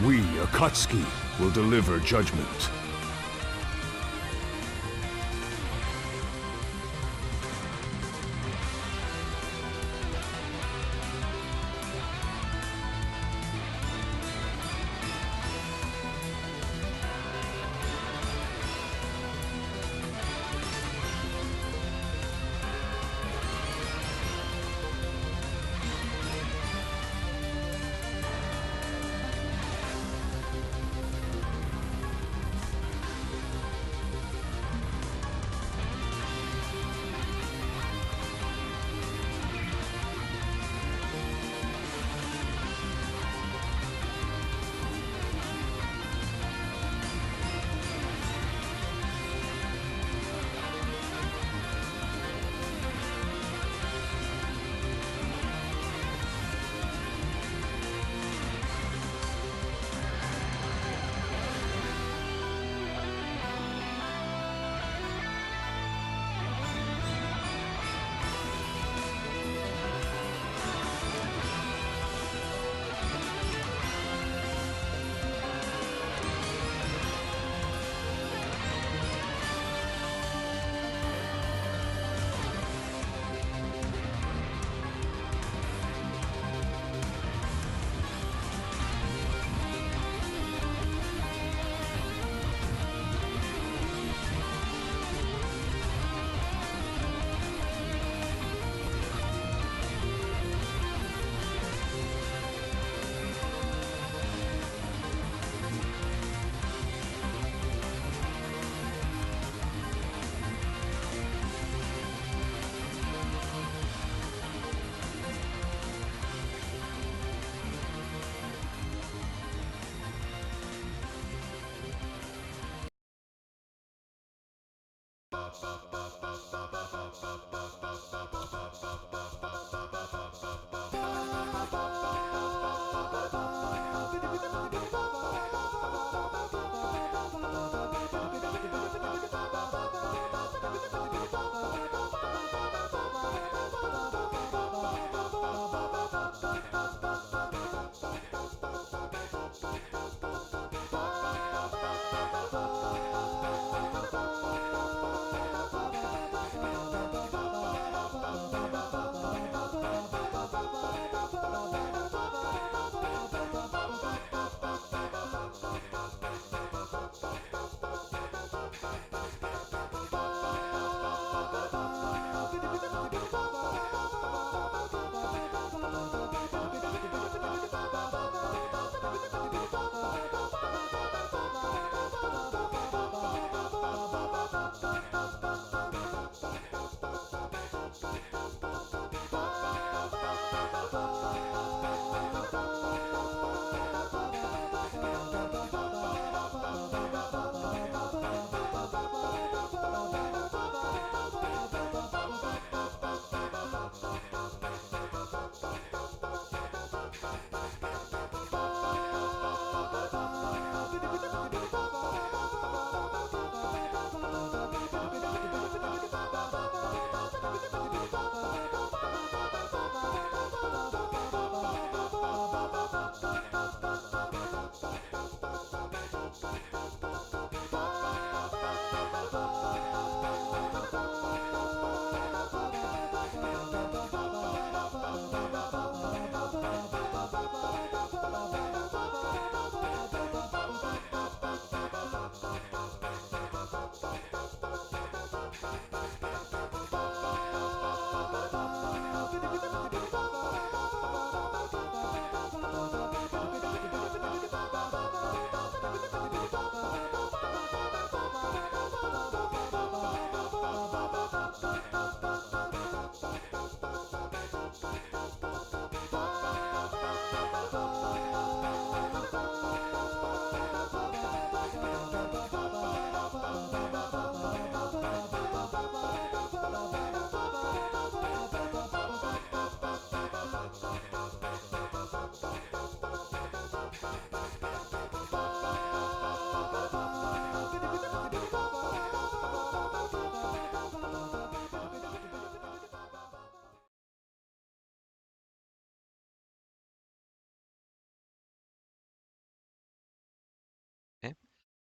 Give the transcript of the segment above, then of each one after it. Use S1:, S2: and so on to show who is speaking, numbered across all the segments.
S1: We, Akatsuki, will deliver judgment.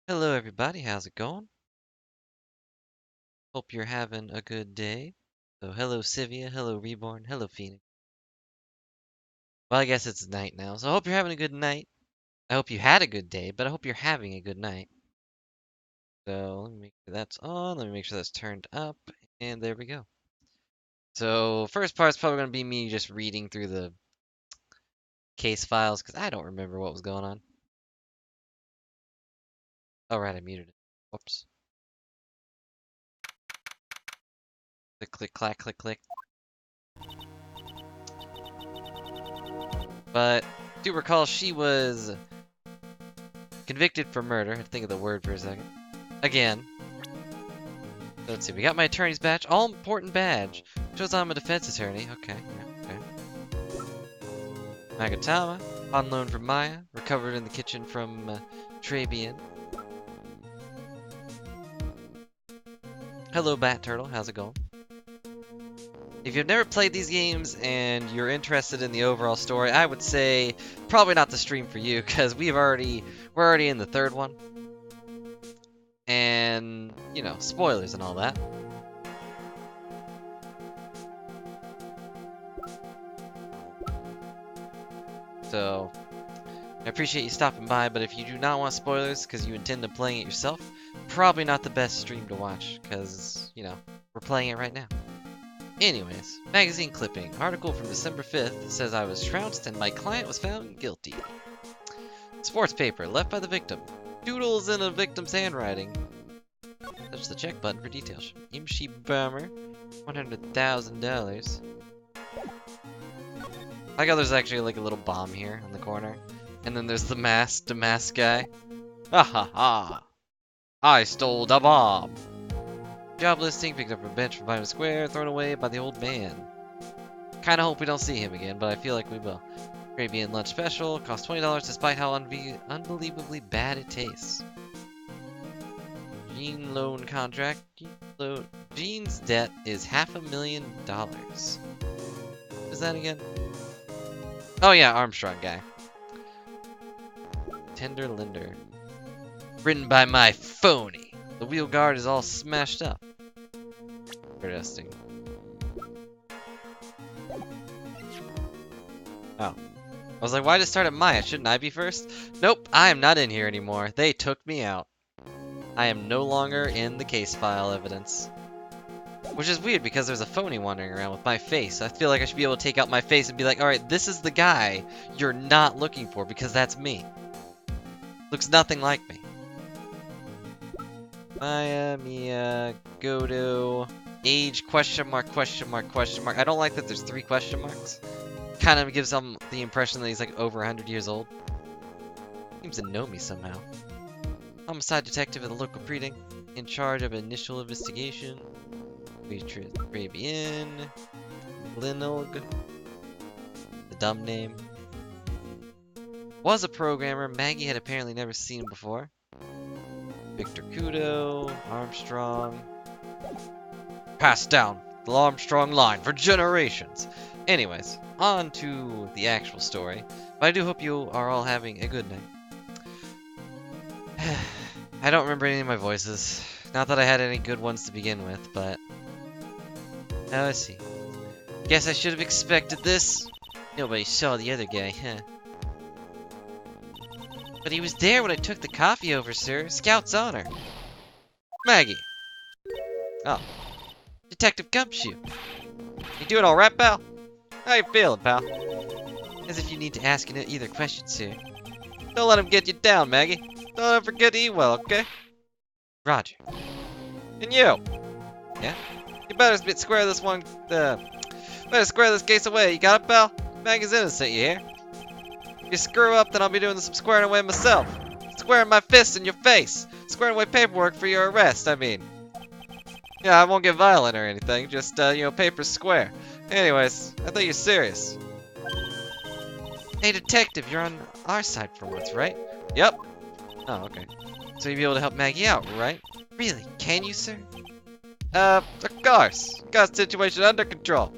S2: Hello everybody, how's it going? Hope you're having a good day. So hello Sivia, hello Reborn, hello Phoenix. Well, I guess it's night now, so I hope you're having a good night. I hope you had a good day, but I hope you're having a good night. So let me make sure that's on, let me make sure that's turned up, and there we go. So first part's probably going to be me just reading through the case files, because I don't remember what was going on. Oh right, I muted it. Whoops. Click, click, clack, click, click. But do recall she was convicted for murder. I had to think of the word for a second. Again. So let's see. We got my attorney's badge. All important badge. Shows I'm a defense attorney. Okay. Yeah, okay. Magatama. On loan from Maya. Recovered in the kitchen from Trabian. Hello, Bat Turtle. How's it going? If you've never played these games and you're interested in the overall story, I would say probably not the stream for you because we're already in the third one. And, you know, spoilers and all that. So, I appreciate you stopping by, but if you do not want spoilers because you intend on playing it yourself, probably not the best stream to watch because, you know, we're playing it right now. Anyways, magazine clipping. Article from December 5th says I was trounced and my client was found guilty. Sports paper left by the victim. Doodles in a victim's handwriting. Touch the check button for details. Imshi Bomber, $100,000. I like how there's actually like a little bomb here in the corner. And then there's the masked guy. Ha ha ha! I stole the bomb! Job listing, picked up from a bench from Vitamin Square, thrown away by the old man. Kinda hope we don't see him again, but I feel like we will. Caribbean lunch special, cost $20 despite how unbelievably bad it tastes. Gene loan contract. Gene's debt is $500,000. What is that again? Oh yeah, Armstrong guy. Tender Linder. Written by my phony. The wheel guard is all smashed up. Interesting. Oh. I was like, why just start at Maya? Shouldn't I be first? Nope, I am not in here anymore. They took me out. I am no longer in the case file evidence. Which is weird because there's a phony wandering around with my face. I feel like I should be able to take out my face and be like, alright, this is the guy you're not looking for because that's me. Looks nothing like me. Maya, Mia, Godo, age, question mark, question mark, question mark. I don't like that there's 3 question marks. Kind of gives him the impression that he's like over 100 years old. Seems to know me somehow. Homicide detective at the local precinct, in charge of initial investigation. Trabian, Linilg, the dumb name. Was a programmer. Maggie had apparently never seen him before. Victor Kudo, Armstrong. Passed down the Armstrong line for generations. Anyways, on to the actual story. But I do hope you are all having a good night. I don't remember any of my voices. Not that I had any good ones to begin with, but... Oh, let's see. Guess I should have expected this. Nobody saw the other guy, huh? But he was there when I took the coffee over, sir. Scout's honor. Maggie. Oh. Detective Gumshoe. You doing alright, pal? How you feeling, pal? As if you need to ask either question, sir. Don't let him get you down, Maggie. Don't ever forget to eat well, okay? Roger. And you? Yeah? You better square this one, better square this case away. You got it, pal? Maggie's innocent, you hear? If you screw up, then I'll be doing some squaring away myself. Squaring my fists in your face. Squaring away paperwork for your arrest, I mean. Yeah, I won't get violent or anything. Just, you know, papers square. Anyways, I thought you're serious. Hey, detective, you're on our side for once, right? Yep. Oh, okay. So you'll be able to help Maggie out, right? Really? Can you, sir? Of course. Got the situation under control.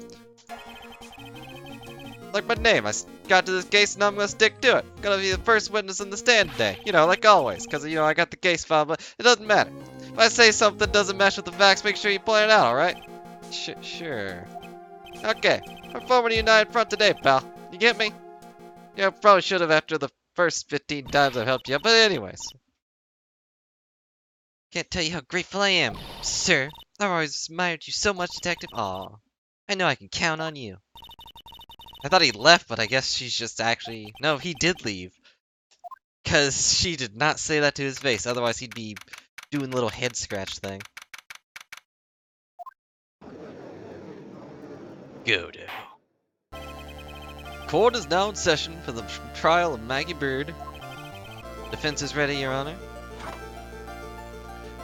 S2: Look Like my name, I got to this case and I'm gonna stick to it. Gonna be the first witness in the stand today. You know, like always, because, you know, I got the case file, but it doesn't matter. If I say something doesn't match with the facts, make sure you point it out, alright? Sure. Okay, I'm forming a united front today, pal. You get me? Yeah, probably should have after the first 15 times I've helped you, but anyways. Can't tell you how grateful I am, sir. I've always admired you so much, Detective. Aw, I know I can count on you. I thought he left, but I guess she's just actually... No, he did leave. Because she did not say that to his face, otherwise he'd be doing a little head scratch thing. Go to. Court is now in session for the trial of Maggie Bird. Defense is ready, Your Honor.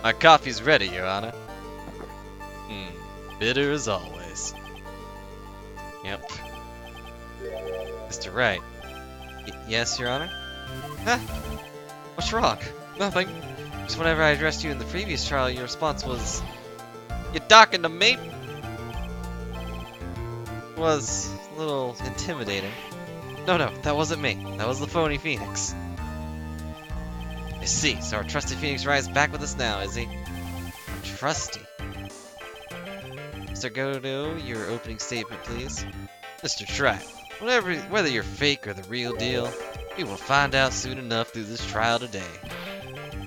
S2: My coffee's ready, Your Honor. Bitter as always. Yep. Mr. Wright. Yes, Your Honor? Huh? What's wrong? Nothing. Just whenever I addressed you in the previous trial, your response was... You talking to me? Was a little intimidating. No, that wasn't me. That was the phony Phoenix. I see, so our trusty Phoenix Wright is back with us now, is he? Trusty? Mr. Godo, your opening statement, please. Mr. Tribble, whether you're fake or the real deal, we will find out soon enough through this trial today.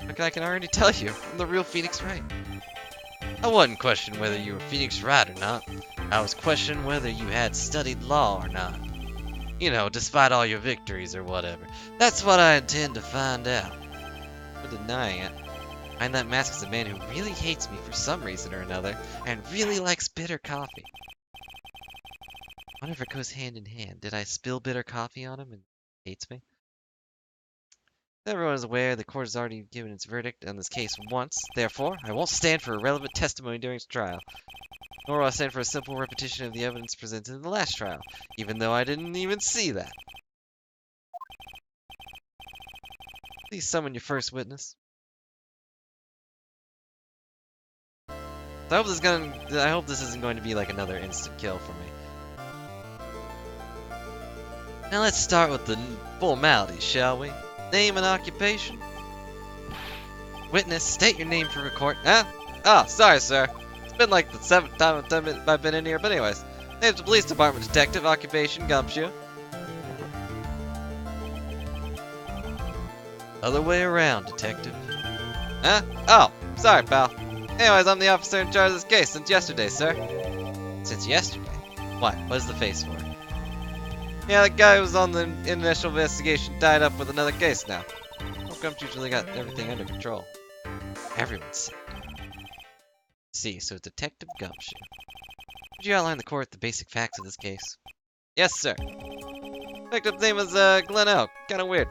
S2: Look, I can already tell you, I'm the real Phoenix Wright. I wasn't questioning whether you were Phoenix Wright or not. I was questioning whether you had studied law or not. You know, despite all your victories or whatever. That's what I intend to find out. I'm denying it. Behind that mask is a man who really hates me for some reason or another, and really likes bitter coffee. I wonder if it goes hand in hand. Did I spill bitter coffee on him and he hates me? Everyone is aware the court has already given its verdict on this case once. Therefore, I won't stand for irrelevant testimony during its trial. Nor will I stand for a simple repetition of the evidence presented in the last trial, even though I didn't even see that. Please summon your first witness. So I hope this isn't going to be like another instant kill for me. Now let's start with the formalities, shall we? Name and occupation. Witness, state your name for record. Huh? Oh, sorry, sir. It's been like the 7th time I've been in here, but anyways. Name's the police department detective, occupation, gumshoe. Other way around, detective. Huh? Oh, sorry, pal. Anyways, I'm the officer in charge of this case since yesterday, sir. Since yesterday? What? What is the face for? Yeah, the guy who was on the initial investigation tied up with another case now. Hope Gumshoe's really got everything under control. Everyone's sick. See, so Detective Gumshoe. Could you outline the court the basic facts of this case? Yes, sir. Victim's name is Glenn Elk. Kinda weird.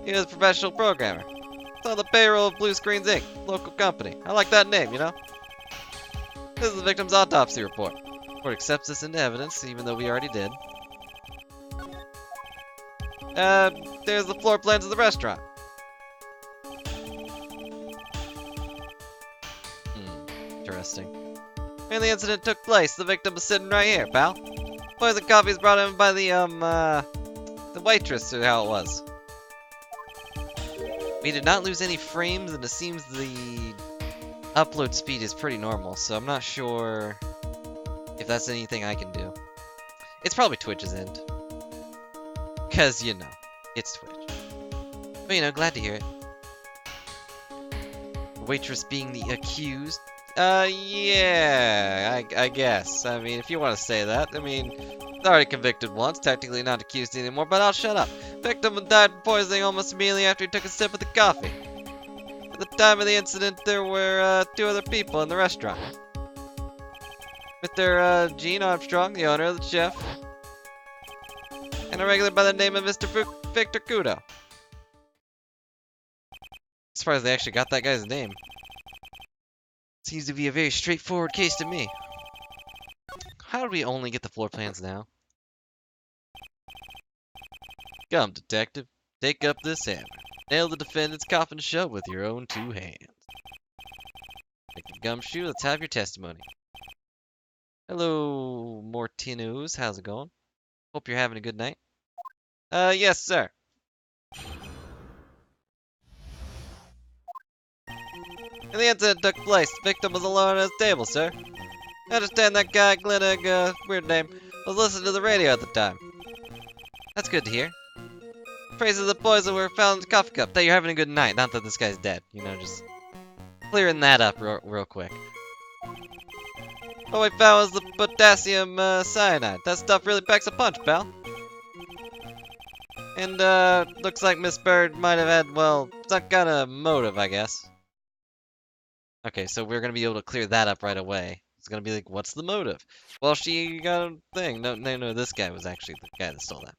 S2: He was a professional programmer. It's on the payroll of Blue Screens Inc., local company. I like that name, you know? This is the victim's autopsy report. The court accepts this into evidence, even though we already did. There's the floor plans of the restaurant. Interesting. When the incident took place, the victim was sitting right here, pal. Poison coffee was brought in by the waitress, or how it was. We did not lose any frames, and it seems the upload speed is pretty normal, so I'm not sure if that's anything I can do. It's probably Twitch's end. Because, you know, it's Twitch. But, you know, glad to hear it. The waitress being the accused. Yeah, I guess. I mean, if you want to say that. I mean, it's already convicted once, technically not accused anymore, but I'll shut up. Victim died from poisoning almost immediately after he took a sip of the coffee. At the time of the incident, there were 2 other people in the restaurant. Mr. Gene Armstrong, the owner of the chef, and a regular by the name of Mr. Victor Kudo. As far as they actually got that guy's name. Seems to be a very straightforward case to me. How do we only get the floor plans now? Come, detective. Take up this hammer. Nail the defendant's coffin shut with your own 2 hands. Detective Gumshoe, let's have your testimony. Hello, Mortinos. How's it going? Hope you're having a good night. Yes, sir. And the incident took place. The victim was alone at his table, sir. I understand that guy, Glennig, weird name, was listening to the radio at the time. That's good to hear. Traces of the poison were found in the coffee cup. That you're having a good night, not that this guy's dead. You know, just clearing that up real quick. What we found was the potassium cyanide. That stuff really packs a punch, pal. And, looks like Miss Bird might have had, well, some kind of motive, I guess. Okay, so we're gonna be able to clear that up right away. It's gonna be like, what's the motive? Well, she got a thing. No, this guy was actually the guy that stole that.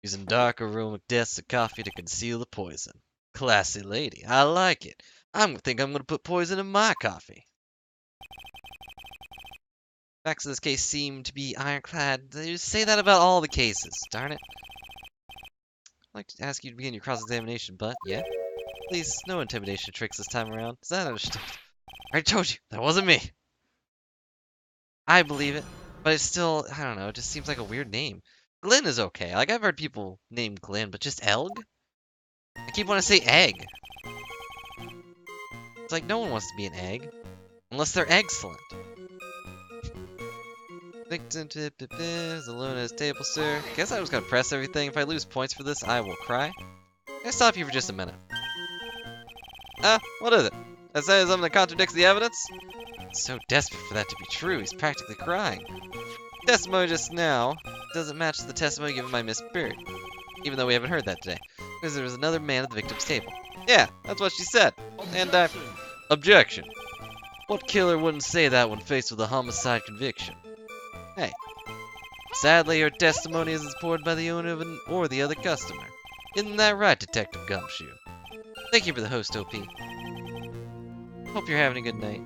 S2: Using dark aromatic deaths of coffee to conceal the poison. Classy lady. I like it. I think I'm gonna put poison in my coffee. Facts of this case seem to be ironclad. They say that about all the cases. Darn it. I'd like to ask you to begin your cross-examination, but yeah? Please, no intimidation tricks this time around. Is that understood? I told you, that wasn't me. I believe it, but it's still, I don't know, it just seems like a weird name. Glenn is okay. Like, I've heard people named Glenn, but just Elg? I keep wanting to say egg. It's like no one wants to be an egg. Unless they're excellent. Victim is alone at his table, sir. Guess I was gonna press everything. If I lose points for this, I will cry. Can I stop you for just a minute? What is it? I say something that contradicts the evidence? It's so desperate for that to be true, he's practically crying. Testimony just now doesn't match the testimony given by Miss Bird, even though we haven't heard that today, because there was another man at the victim's table. Yeah, that's what she said. And objection. What killer wouldn't say that when faced with a homicide conviction? Hey. Sadly, her testimony isn't supported by the owner of or the other customer. Isn't that right, Detective Gumshoe? Thank you for the host, OP. Hope you're having a good night.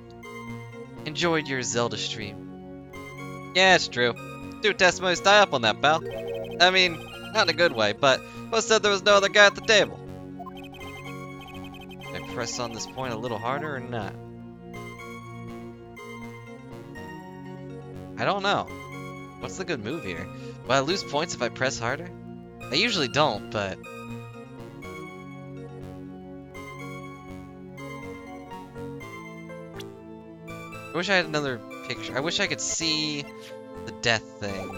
S2: Enjoyed your Zelda stream. Yeah, it's true. Two testimonies tie up on that, pal. I mean, not in a good way, but most said there was no other guy at the table. Can I press on this point a little harder or not? I don't know. What's the good move here? Will I lose points if I press harder? I usually don't, but... I wish I had another picture. I wish I could see the death thing.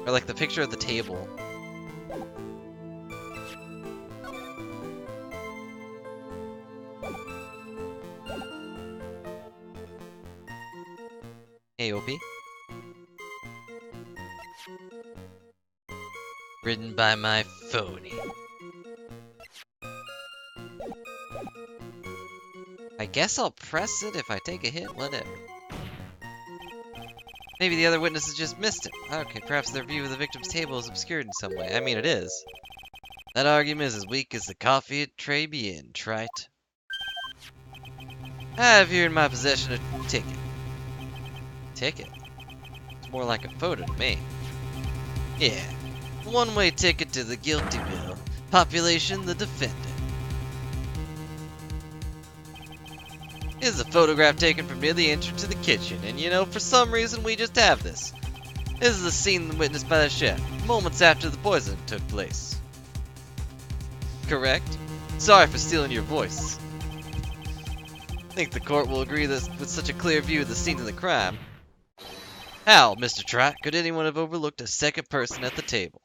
S2: Or like the picture of the table. Hey, OP. Ridden by my phony. I guess I'll press it if I take a hit, whatever. Maybe the other witnesses just missed it. Okay, perhaps their view of the victim's table is obscured in some way. I mean, it is. That argument is as weak as the coffee at Tribulations, Wright. I have here in my possession a ticket. Ticket? It's more like a photo to me. Yeah. One-way ticket to the guilty bill. Population, the defendant. This is a photograph taken from near the entrance to the kitchen, and you know, for some reason we just have this. This is a scene witnessed by the chef, moments after the poison took place. Correct? Sorry for stealing your voice. I think the court will agree that with such a clear view of the scene of the crime. How, Mr. Trott, could anyone have overlooked a second person at the table?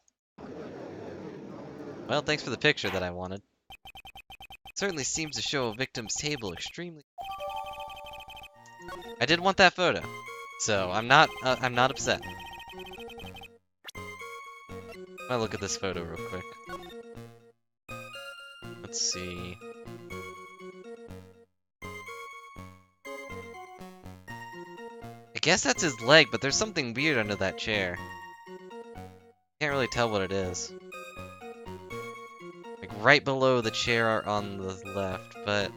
S2: Well, thanks for the picture that I wanted. It certainly seems to show a victim's table extremely... I did want that photo, so I'm not upset. I'll look at this photo real quick. Let's see. I guess that's his leg, but there's something weird under that chair. Can't really tell what it is. Like right below the chair on the left, but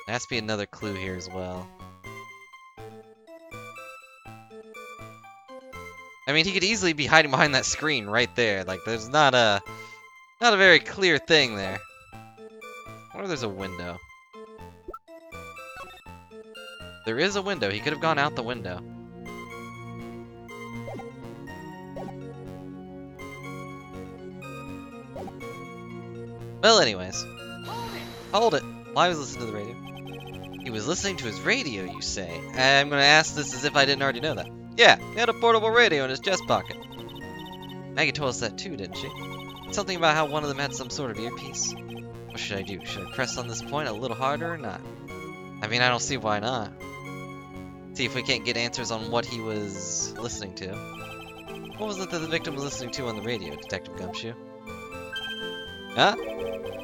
S2: there has to be another clue here as well. I mean, he could easily be hiding behind that screen right there. Like, there's not a very clear thing there. I wonder if there's a window. There is a window. He could have gone out the window. Well, anyways. Hold it. Why was listening to the radio? He was listening to his radio, you say? I'm gonna ask this as if I didn't already know that. Yeah, he had a portable radio in his chest pocket. Maggie told us that too, didn't she? Something about how one of them had some sort of earpiece. What should I do? Should I press on this point a little harder or not? I mean, I don't see why not. See if we can't get answers on what he was listening to. What was it that the victim was listening to on the radio, Detective Gumshoe? Huh?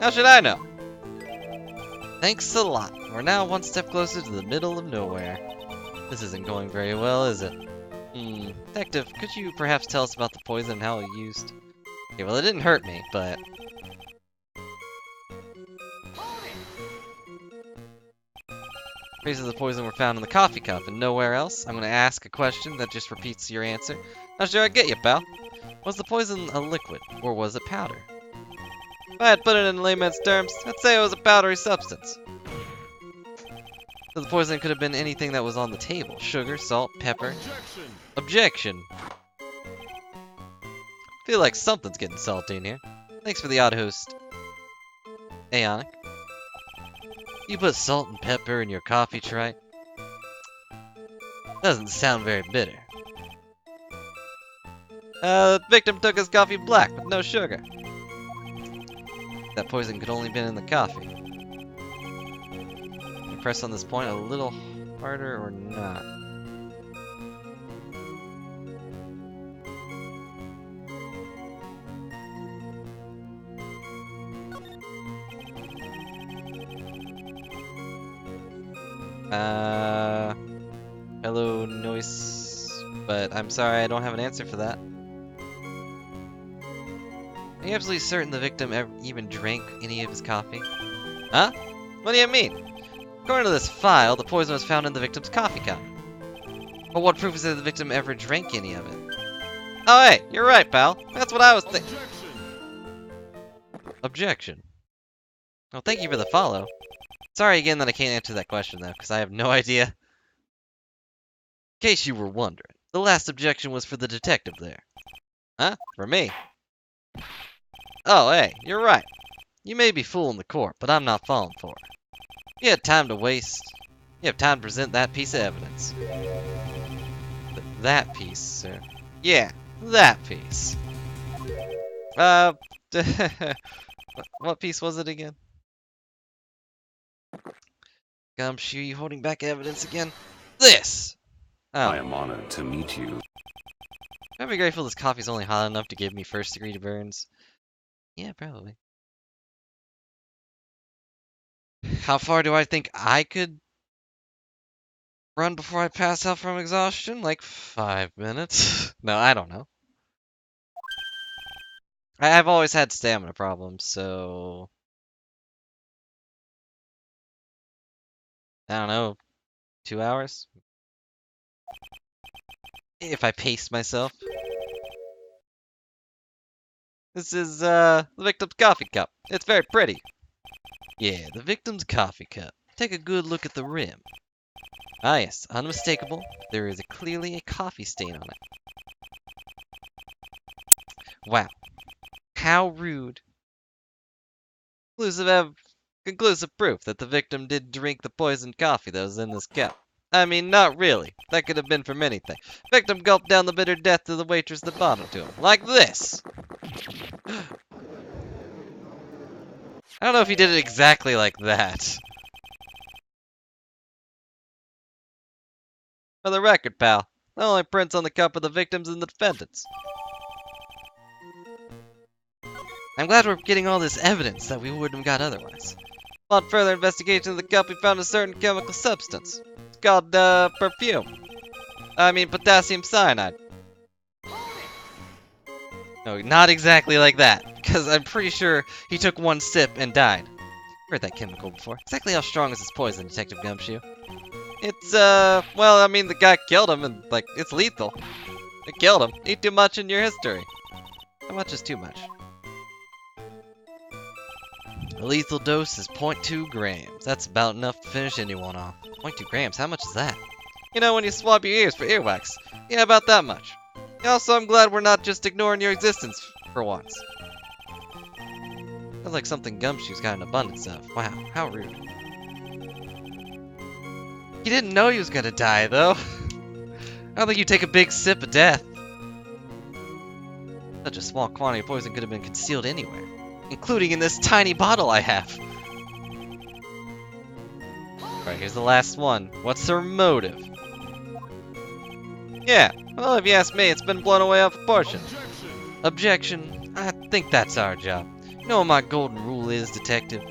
S2: How should I know? Thanks a lot. We're now one step closer to the middle of nowhere. This isn't going very well, is it? Detective, could you perhaps tell us about the poison and how it used? Okay, well, it didn't hurt me, but... Traces of the poison were found in the coffee cup and nowhere else. I'm going to ask a question that just repeats your answer. Not sure I get you, pal. Was the poison a liquid, or was it powder? If I had put it in layman's terms, I'd say it was a powdery substance. So the poison could have been anything that was on the table. Sugar, salt, pepper. Objection! Feel like something's getting salty in here. Thanks for the odd host. Aeonic. You put salt and pepper in your coffee, Wright? Doesn't sound very bitter. The victim took his coffee black with no sugar. That poison could only have been in the coffee. Can I press on this point a little harder or not? Hello, noise, but I'm sorry, I don't have an answer for that. Are you absolutely certain the victim even drank any of his coffee? Huh? What do you mean? According to this file, the poison was found in the victim's coffee cup. But what proof is that the victim ever drank any of it? Oh, hey, you're right, pal. That's what I was thinking. Objection. Well, thank you for the follow. Sorry again that I can't answer that question, though, because I have no idea. In case you were wondering, the last objection was for the detective there. Huh? For me? Oh, hey, you're right. You may be fooling the court, but I'm not falling for it. You had time to waste. You have time to present that piece of evidence. That piece, sir. Yeah, that piece. What piece was it again? Gumshoe, you holding back evidence again? This! Oh.
S1: I am honored to meet you.
S2: I'd be grateful this coffee's only hot enough to give me first-degree burns. Yeah, probably. How far do I think I could run before I pass out from exhaustion? Like 5 minutes? No, I don't know. I've always had stamina problems, so... I don't know, 2 hours? If I pace myself. This is, the victim's coffee cup. It's very pretty. Yeah, the victim's coffee cup. Take a good look at the rim. Ah yes, unmistakable. There is clearly a coffee stain on it. Wow. How rude. Conclusive proof that the victim did drink the poisoned coffee that was in this cup. I mean, not really. That could have been from anything. Victim gulped down the bitter death to the waitress that brought it to him. Like this! I don't know if he did it exactly like that. For the record, pal, the only prints on the cup are the victims and the defendants. I'm glad we're getting all this evidence that we wouldn't have got otherwise. Upon further investigation of the cup, we found a certain chemical substance. It's called, perfume. I mean, potassium cyanide. No, not exactly like that, because I'm pretty sure he took one sip and died. Heard that chemical before. Exactly how strong is this poison, Detective Gumshoe? It's, well, I mean, the guy killed him, and, like, it's lethal. It killed him. Eat too much in your history. How much is too much? A lethal dose is 0.2 grams. That's about enough to finish anyone off. 0.2 grams? How much is that? You know, when you swab your ears for earwax. Yeah, about that much. Also, I'm glad we're not just ignoring your existence for once. Sounds like something Gumshoe's got an abundance of. Wow, how rude. He didn't know he was gonna die, though. I don't think you'd take a big sip of death. Such a small quantity of poison could have been concealed anywhere, including in this tiny bottle I have. Alright, here's the last one. What's her motive? Yeah, well, if you ask me, it's been blown away out of proportion. Objection. I think that's our job. You know what my golden rule is, detective?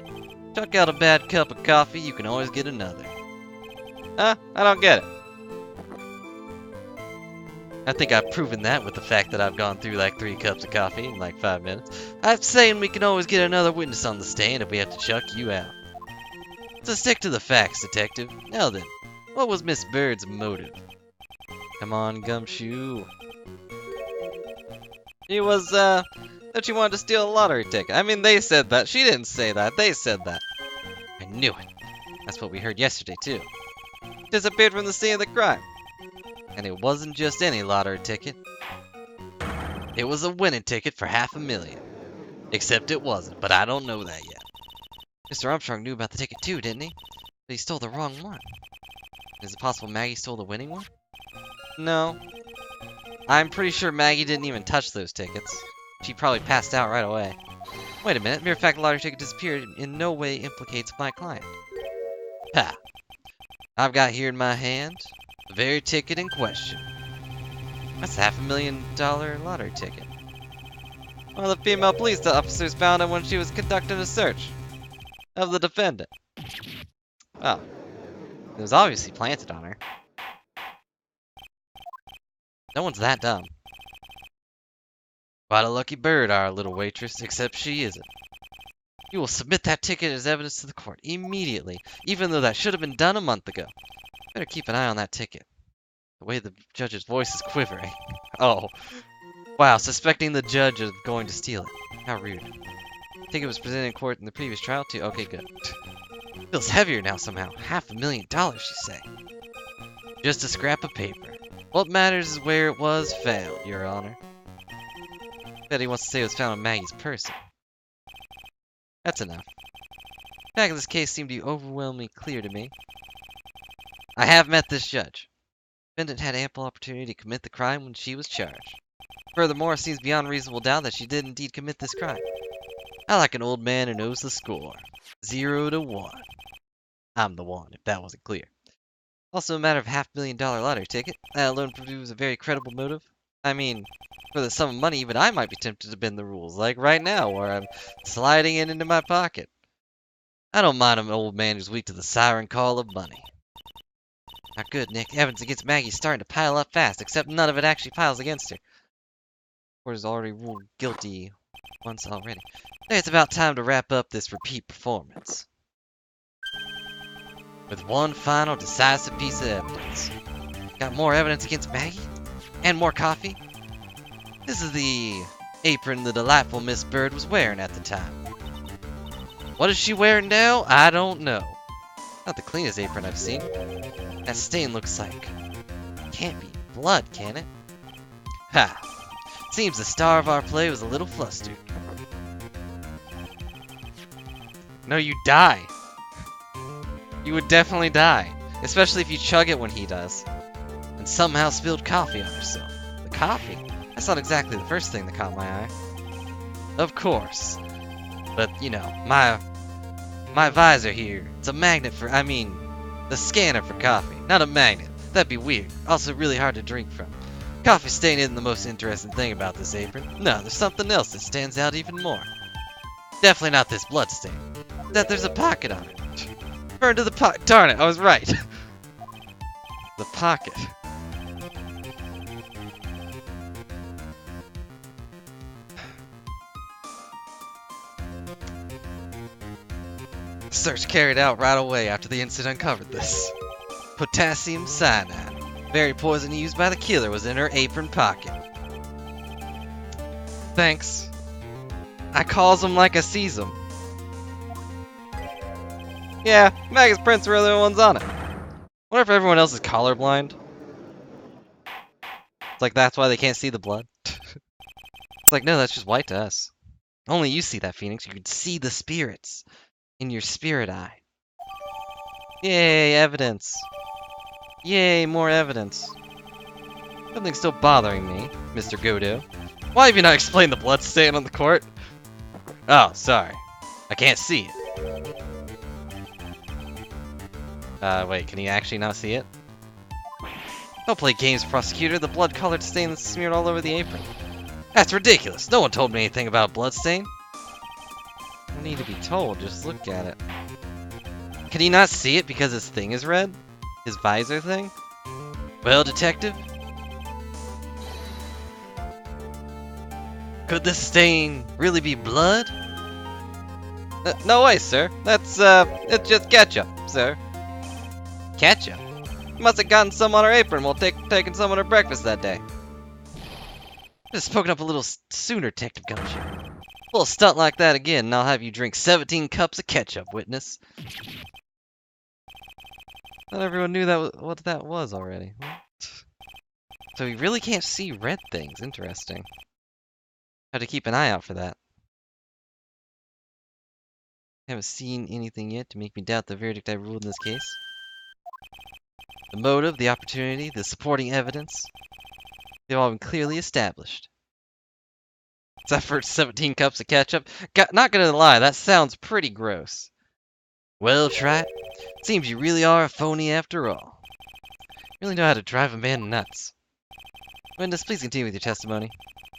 S2: Chuck out a bad cup of coffee, you can always get another. Huh? I don't get it. I think I've proven that with the fact that I've gone through like 3 cups of coffee in like 5 minutes. I'm saying we can always get another witness on the stand if we have to chuck you out. So stick to the facts, detective. Now then, what was Miss Bird's motive? Come on, Gumshoe. She was, that she wanted to steal a lottery ticket. I mean, they said that. She didn't say that. They said that. I knew it. That's what we heard yesterday, too. Disappeared from the scene of the crime. And it wasn't just any lottery ticket. It was a winning ticket for $500,000. Except it wasn't, but I don't know that yet. Mr. Armstrong knew about the ticket too, didn't he? But he stole the wrong one. Is it possible Maggie stole the winning one? No. I'm pretty sure Maggie didn't even touch those tickets. She probably passed out right away. Wait a minute, mere fact the lottery ticket disappeared in no way implicates my client. Ha! I've got here in my hand the very ticket in question. That's a $500,000 lottery ticket. One of the female police officers found it when she was conducting a search of the defendant. Oh. It was obviously planted on her. No one's that dumb. Quite a lucky bird, our little waitress, except she isn't. You will submit that ticket as evidence to the court immediately, even though that should have been done a month ago. Better keep an eye on that ticket. The way the judge's voice is quivering. Oh. Wow, suspecting the judge of going to steal it. How rude. The ticket was presented in court in the previous trial too. Okay, good. Feels heavier now somehow. $500,000, you say. Just a scrap of paper. What matters is where it was found, Your Honor. Bet he wants to say it was found in Maggie's person. That's enough. The fact of this case seemed to be overwhelmingly clear to me. I have met this judge. The defendant had ample opportunity to commit the crime when she was charged. Furthermore, it seems beyond reasonable doubt that she did indeed commit this crime. I like an old man who knows the score. 0 to 1. I'm the one, if that wasn't clear. Also a matter of $500,000 lottery ticket. That alone proves a very credible motive. I mean, for the sum of money, even I might be tempted to bend the rules, like right now, where I'm sliding it into my pocket. I don't mind an old man who's weak to the siren call of money. Not good, Nick. Evidence against Maggie's starting to pile up fast, except none of it actually piles against her. Court has already ruled guilty once already. I think it's about time to wrap up this repeat performance with one final decisive piece of evidence. Got more evidence against Maggie? And more coffee? This is the apron the delightful Miss Bird was wearing at the time. What is she wearing now? I don't know. Not the cleanest apron I've seen. That stain looks like... can't be blood, can it? Ha! Seems the star of our play was a little flustered. No, you die. You would definitely die. Especially if you chug it when he does. And somehow spilled coffee on herself. The coffee? That's not exactly the first thing that caught my eye. Of course. But, you know, my visor here, it's a magnet for, the scanner for coffee. Not a magnet. That'd be weird. Also really hard to drink from. Coffee stain isn't the most interesting thing about this apron. No, there's something else that stands out even more. Definitely not this blood stain. That there's a pocket on it. Burn to the pocket. Darn it, I was right. The pocket. Search carried out right away after the incident uncovered this. Potassium cyanide. Very poison used by the killer was in her apron pocket. Thanks. I calls them like I sees them. Yeah, Maggie's prints were the only ones on it. Wonder if everyone else is colorblind. It's like that's why they can't see the blood. It's like, no, that's just white to us. Only you see that, Phoenix. You could see the spirits in your spirit eye. Yay, evidence. Yay, more evidence. Something's still bothering me, Mr. Godo. Why have you not explained the blood stain on the court? Oh, sorry. I can't see it. Wait, can you actually not see it? Don't play games, prosecutor. The blood-colored stain that's smeared all over the apron. That's ridiculous. No one told me anything about a blood stain. I need to be told. Just look at it. Can he not see it because his thing is red? His visor thing? Well, detective? Could this stain really be blood? No way, sir. It's just ketchup, sir. Ketchup? Must have gotten some on her apron while taking some on her breakfast that day. Just spoken up a little sooner, Detective Gumshoe. A little stunt like that again, and I'll have you drink 17 cups of ketchup, witness. Not everyone knew what that was already. So he really can't see red things. Interesting. Have to keep an eye out for that. Haven't seen anything yet to make me doubt the verdict I ruled in this case. The motive, the opportunity, the supporting evidence, they've all been clearly established. Except for 17 cups of ketchup. Not gonna lie, that sounds pretty gross. Well, Wright, seems you really are a phony after all. Really know how to drive a man nuts. Witness, please continue with your testimony.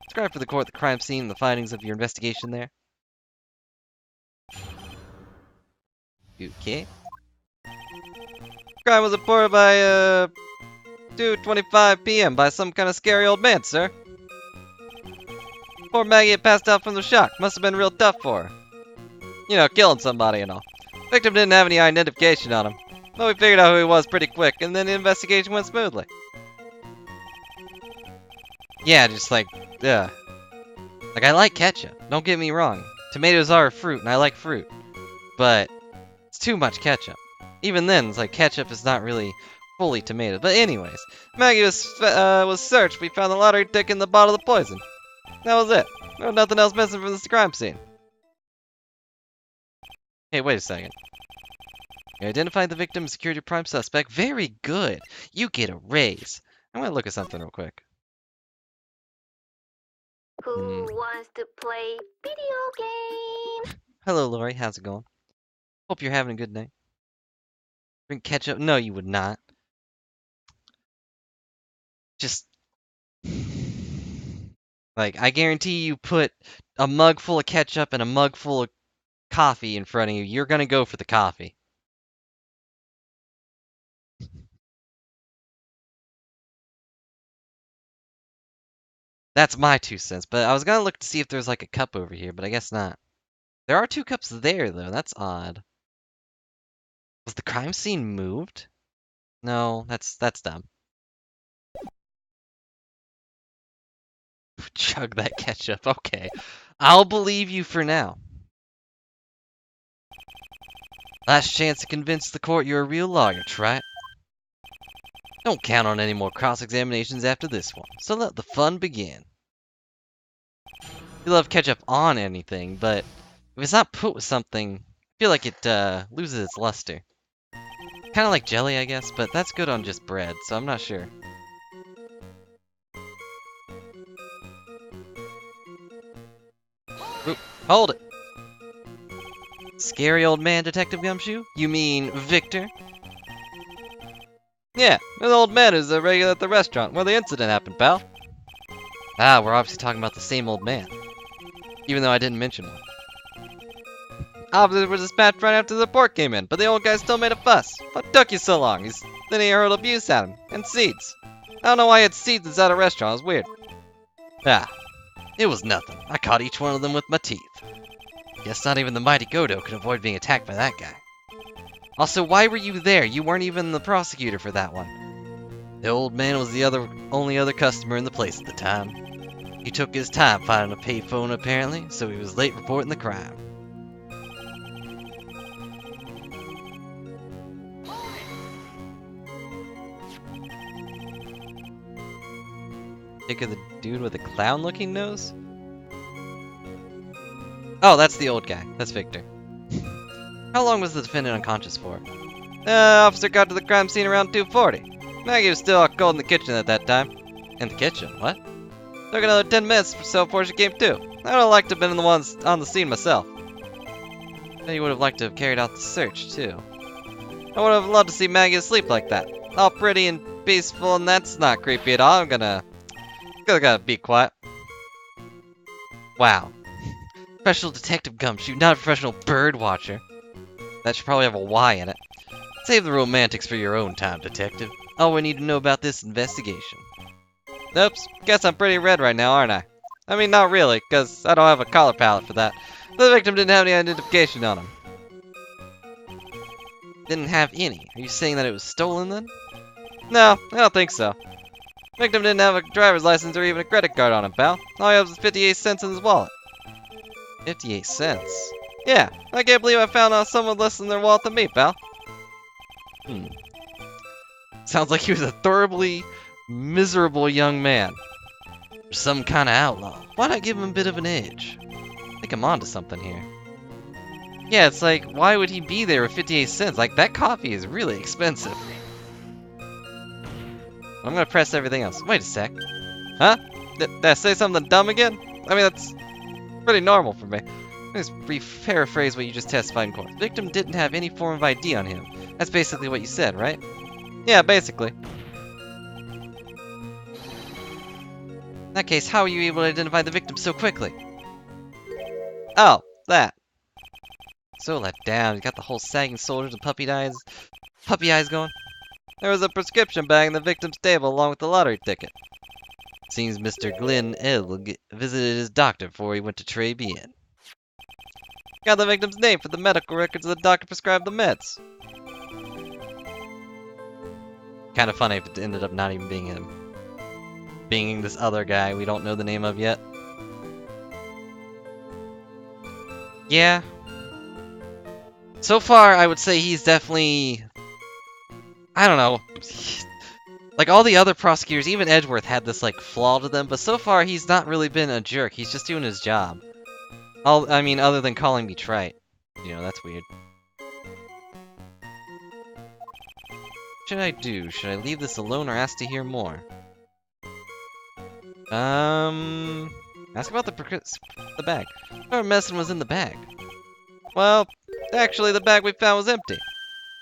S2: Describe for the court the crime scene and the findings of your investigation there. Okay. Crime was reported by 2:25 p.m. by some kind of scary old man, sir. Poor Maggie had passed out from the shock. Must have been real tough for her. You know, killing somebody and all. Victim didn't have any identification on him. But we figured out who he was pretty quick, and then the investigation went smoothly. Yeah, just like, yeah. Like, I like ketchup. Don't get me wrong. Tomatoes are a fruit, and I like fruit. But it's too much ketchup. Even then, it's like ketchup is not really fully tomato. But anyways, Maggie was searched. We found the lottery ticket in the bottle of poison. That was it. There was nothing else missing from this crime scene. Hey, wait a second. You identified the victim and secured your prime suspect. Very good. You get a raise. I'm gonna look at something real quick.
S3: Who wants to play video game?
S2: Hello, Lori. How's it going? Hope you're having a good night. Drink ketchup? No, you would not. Just... Like, I guarantee you put a mug full of ketchup and a mug full of coffee in front of you, you're gonna go for the coffee. That's my 2 cents, but I was gonna look to see if there's like a cup over here, but I guess not. There are 2 cups there, though. That's odd. Was the crime scene moved? No, that's dumb. Chug that ketchup. Okay. I'll believe you for now. Last chance to convince the court you're a real lawyer, Wright. Don't count on any more cross-examinations after this one, so let the fun begin. You love ketchup on anything, but if it's not put with something, I feel like it loses its luster. Kind of like jelly, I guess, but that's good on just bread, so I'm not sure. Oop, hold it! Scary old man, Detective Gumshoe? You mean Victor? Yeah, the old man is a regular at the restaurant where the incident happened, pal. Ah, we're obviously talking about the same old man. Even though I didn't mention one. Officer was dispatched right after the report came in, but the old guy still made a fuss. What took you so long? Then he hurled abuse at him, and seeds. I don't know why he had seeds inside a restaurant, it was weird. Ah, it was nothing. I caught each one of them with my teeth. Guess not even the mighty Godo could avoid being attacked by that guy. Also, why were you there? You weren't even the prosecutor for that one. The old man was the only other customer in the place at the time. He took his time finding a payphone apparently, so he was late reporting the crime. Think of the dude with the clown-looking nose? Oh, that's the old guy. That's Victor. How long was the defendant unconscious for? Officer got to the crime scene around 2:40. Maggie was still out cold in the kitchen at that time. In the kitchen? What? Took another 10 minutes or so before she came to. I would have liked to have been the ones on the scene myself. Then you would have liked to have carried out the search, too. I would have loved to see Maggie asleep like that. All pretty and peaceful, and that's not creepy at all. I'm gonna be quiet. Wow. Professional detective gumshoe, not a professional bird watcher. That should probably have a Y in it. Save the romantics for your own time, detective. All we need to know about this investigation. Oops, guess I'm pretty red right now, aren't I? I mean, not really, because I don't have a color palette for that. The victim didn't have any identification on him. Didn't have any? Are you saying that it was stolen then? No, I don't think so. Victim didn't have a driver's license or even a credit card on him, pal. All he has was 58 cents in his wallet. 58 cents? Yeah, I can't believe I found someone less than their wallet than me, pal. Sounds like he was a thoroughly miserable young man. Or some kind of outlaw. Why not give him a bit of an edge? I think I'm onto something here. Yeah, it's like, why would he be there with 58 cents? Like, that coffee is really expensive. I'm gonna press everything else. Wait a sec. Huh? Did I say something dumb again? I mean, that's pretty normal for me. Let's paraphrase what you just testified in court. Victim didn't have any form of ID on him. That's basically what you said, right? Yeah, basically. In that case, how were you able to identify the victim so quickly? Oh, that. So let down. You got the whole sagging shoulders and puppy eyes going. There was a prescription bag in the victim's table along with the lottery ticket. Seems Mr. Glenn Elg visited his doctor before he went to Tribulations. Got the victim's name for the medical records the doctor prescribed the meds. Kind of funny if it ended up not even being him. Being this other guy we don't know the name of yet. Yeah. So far, I would say he's definitely... I don't know. Like, all the other prosecutors, even Edgeworth, had this, like, flaw to them, but so far he's not really been a jerk. He's just doing his job. I mean, other than calling me trite. You know, that's weird. What should I do? Should I leave this alone or ask to hear more? Ask about the bag. What medicine was in the bag? Well, actually, the bag we found was empty.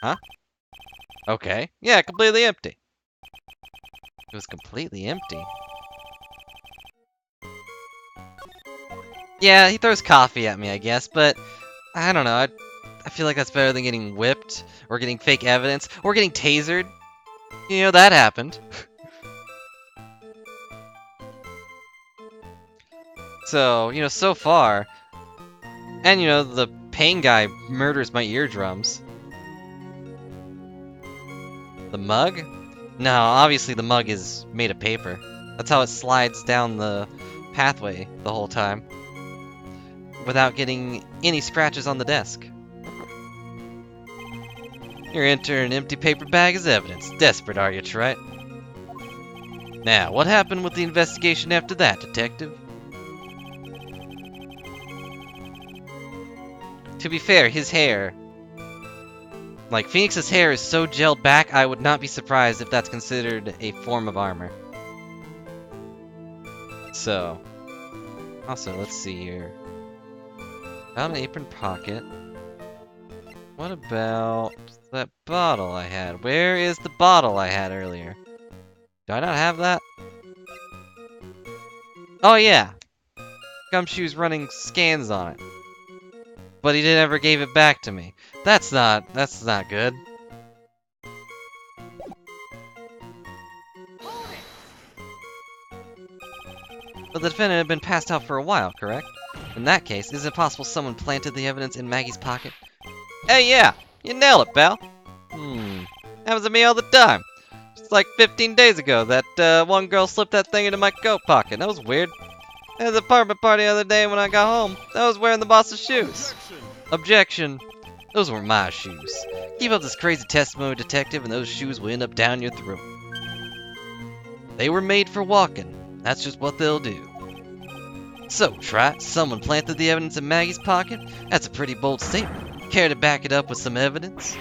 S2: Huh? Okay. Yeah, completely empty. It was completely empty. Yeah, he throws coffee at me, I guess, but I don't know. I feel like that's better than getting whipped, or getting fake evidence, or getting tasered. You know, that happened. So, you know, so far, and you know, the pain guy murders my eardrums. The mug? No, obviously the mug is made of paper. That's how it slides down the pathway the whole time. Without getting any scratches on the desk. You're entering an empty paper bag as evidence. Desperate, are you, Wright? Now, what happened with the investigation after that, detective? To be fair, his hair... Like, Phoenix's hair is so gelled back, I would not be surprised if that's considered a form of armor. So... Also, let's see here. Found an apron pocket. What about that bottle I had? Where is the bottle I had earlier? Do I not have that? Oh yeah! Gumshoe's running scans on it. But he never gave it back to me. That's not good. But the defendant had been passed out for a while, correct? In that case, is it possible someone planted the evidence in Maggie's pocket? Hey, yeah! You nailed it, pal! Happens to me all the time. Just like 15 days ago, that one girl slipped that thing into my coat pocket. That was weird. At the apartment party the other day when I got home, I was wearing the boss's shoes. Objection. Those weren't my shoes. Keep up this crazy testimony, detective, and those shoes will end up down your throat. They were made for walking. That's just what they'll do. So, Trot, someone planted the evidence in Maggie's pocket? That's a pretty bold statement. Care to back it up with some evidence?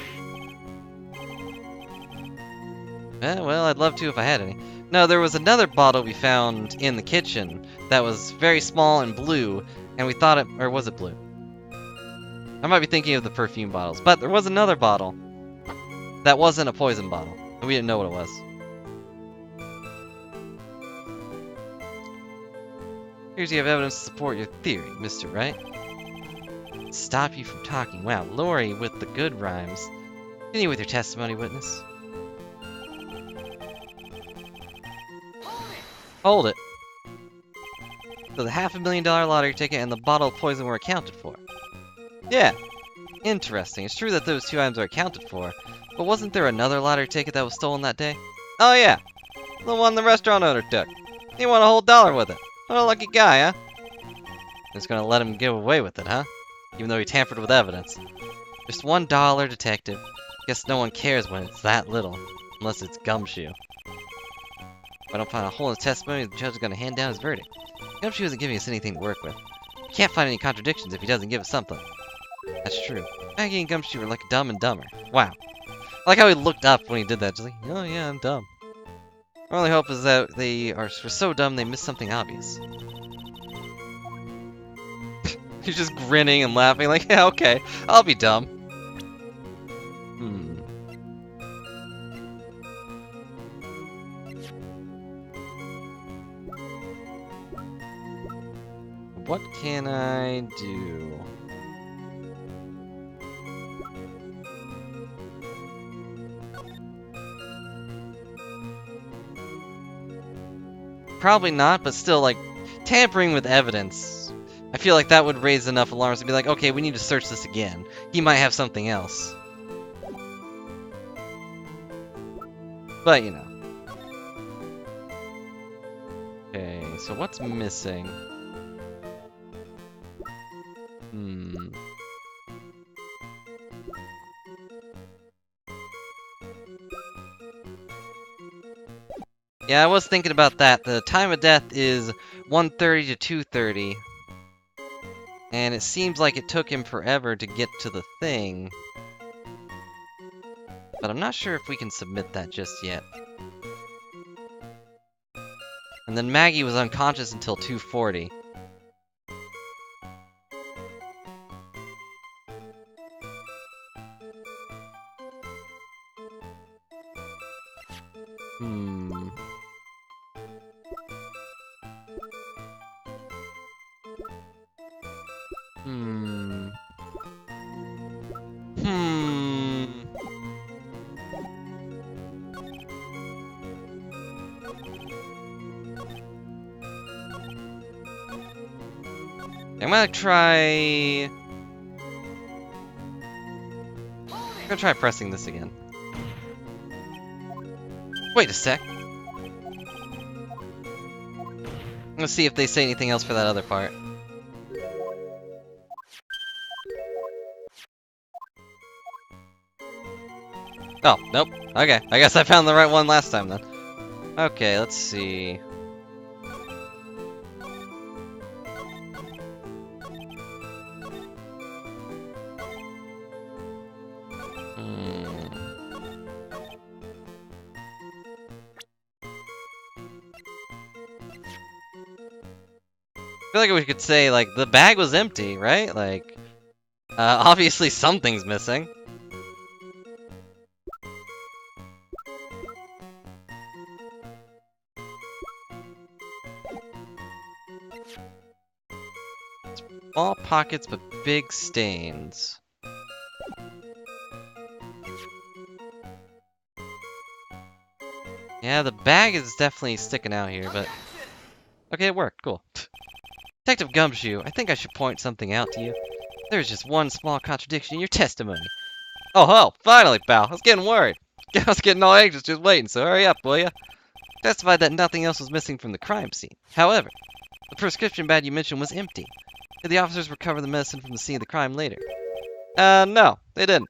S2: Well, I'd love to if I had any. No, there was another bottle we found in the kitchen that was very small and blue, and we thought it... or was it blue? I might be thinking of the perfume bottles, but there was another bottle that wasn't a poison bottle, and we didn't know what it was. Here's you have evidence to support your theory, Mr. Wright. Stop you from talking. Wow, Lori with the good rhymes. Continue with your testimony, witness. Hold it. So the $500,000 lottery ticket and the bottle of poison were accounted for. Yeah. Interesting. It's true that those two items are accounted for, but wasn't there another lottery ticket that was stolen that day? Oh yeah. The one the restaurant owner took. He won a whole dollar with it. What a lucky guy, huh? Just gonna let him get away with it, huh? Even though he tampered with evidence. Just $1, detective. Guess no one cares when it's that little. Unless it's Gumshoe. If I don't find a hole in his testimony, the judge is gonna hand down his verdict. Gumshoe isn't giving us anything to work with. You can't find any contradictions if he doesn't give us something. That's true. Maggie and Gumshoe are like Dumb and Dumber. Wow. I like how he looked up when he did that. Just like, oh yeah, I'm dumb. Our only hope is that they are so dumb they miss something obvious. He's just grinning and laughing like, yeah, okay, I'll be dumb. What can I do? Probably not, but still, like, tampering with evidence. I feel like that would raise enough alarms to be like, okay, we need to search this again. He might have something else. But, you know. Okay, so what's missing? Yeah, I was thinking about that. The time of death is 1:30 to 2:30. And it seems like it took him forever to get to the thing. But I'm not sure if we can submit that just yet. And then Maggie was unconscious until 2:40. I'm gonna try pressing this again. Wait a sec. Let's see if they say anything else for that other part. Oh, nope. Okay, I guess I found the right one last time then. Okay, let's see. I feel like we could say, like, the bag was empty, right? Like, obviously something's missing. Small pockets, but big stains. Yeah, the bag is definitely sticking out here, but... Okay, it worked. Cool. Detective Gumshoe, I think I should point something out to you. There's just one small contradiction in your testimony. Oh, finally, pal. I was getting worried. I was getting all anxious just waiting, so hurry up, will ya? Testified that nothing else was missing from the crime scene. However, the prescription bag you mentioned was empty. Did the officers recover the medicine from the scene of the crime later? No, they didn't.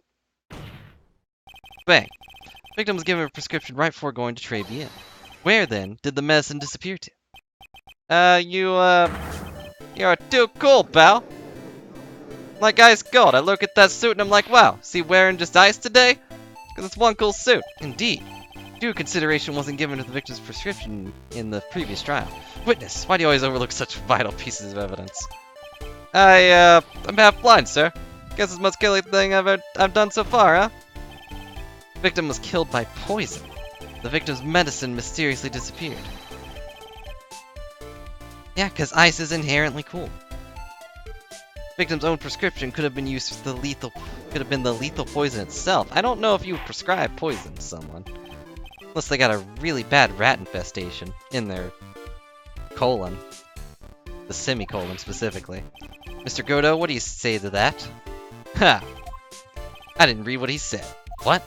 S2: Bang. The victim was given a prescription right before going to trade me in. Where, then, did the medicine disappear to? You're too cool, pal. Like ice cold. I look at that suit and I'm like, wow, is he wearing just ice today? Because it's one cool suit. Indeed. Due consideration wasn't given to the victim's prescription in the previous trial. Witness, why do you always overlook such vital pieces of evidence? I'm half blind, sir. Guess it's the most killing thing I've done so far, huh? The victim was killed by poison. The victim's medicine mysteriously disappeared. Yeah, because ice is inherently cool. Victim's own prescription could have been used for the lethal poison itself. I don't know if you would prescribe poison to someone. Unless they got a really bad rat infestation in their colon. The semicolon, specifically. Mr. Godo, what do you say to that? Ha! I didn't read what he said. What?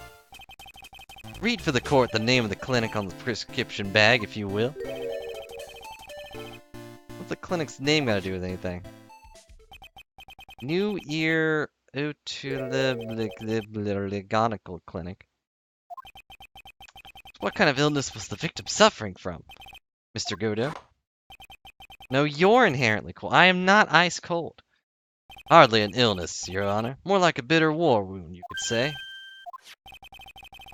S2: Read for the court the name of the clinic on the prescription bag, if you will. What's the clinic's name got to do with anything? New Ear Otolaryngological Clinic. What kind of illness was the victim suffering from, Mr. Godo? No, you're inherently cold. I am not ice cold. Hardly an illness, Your Honor. More like a bitter war wound, you could say.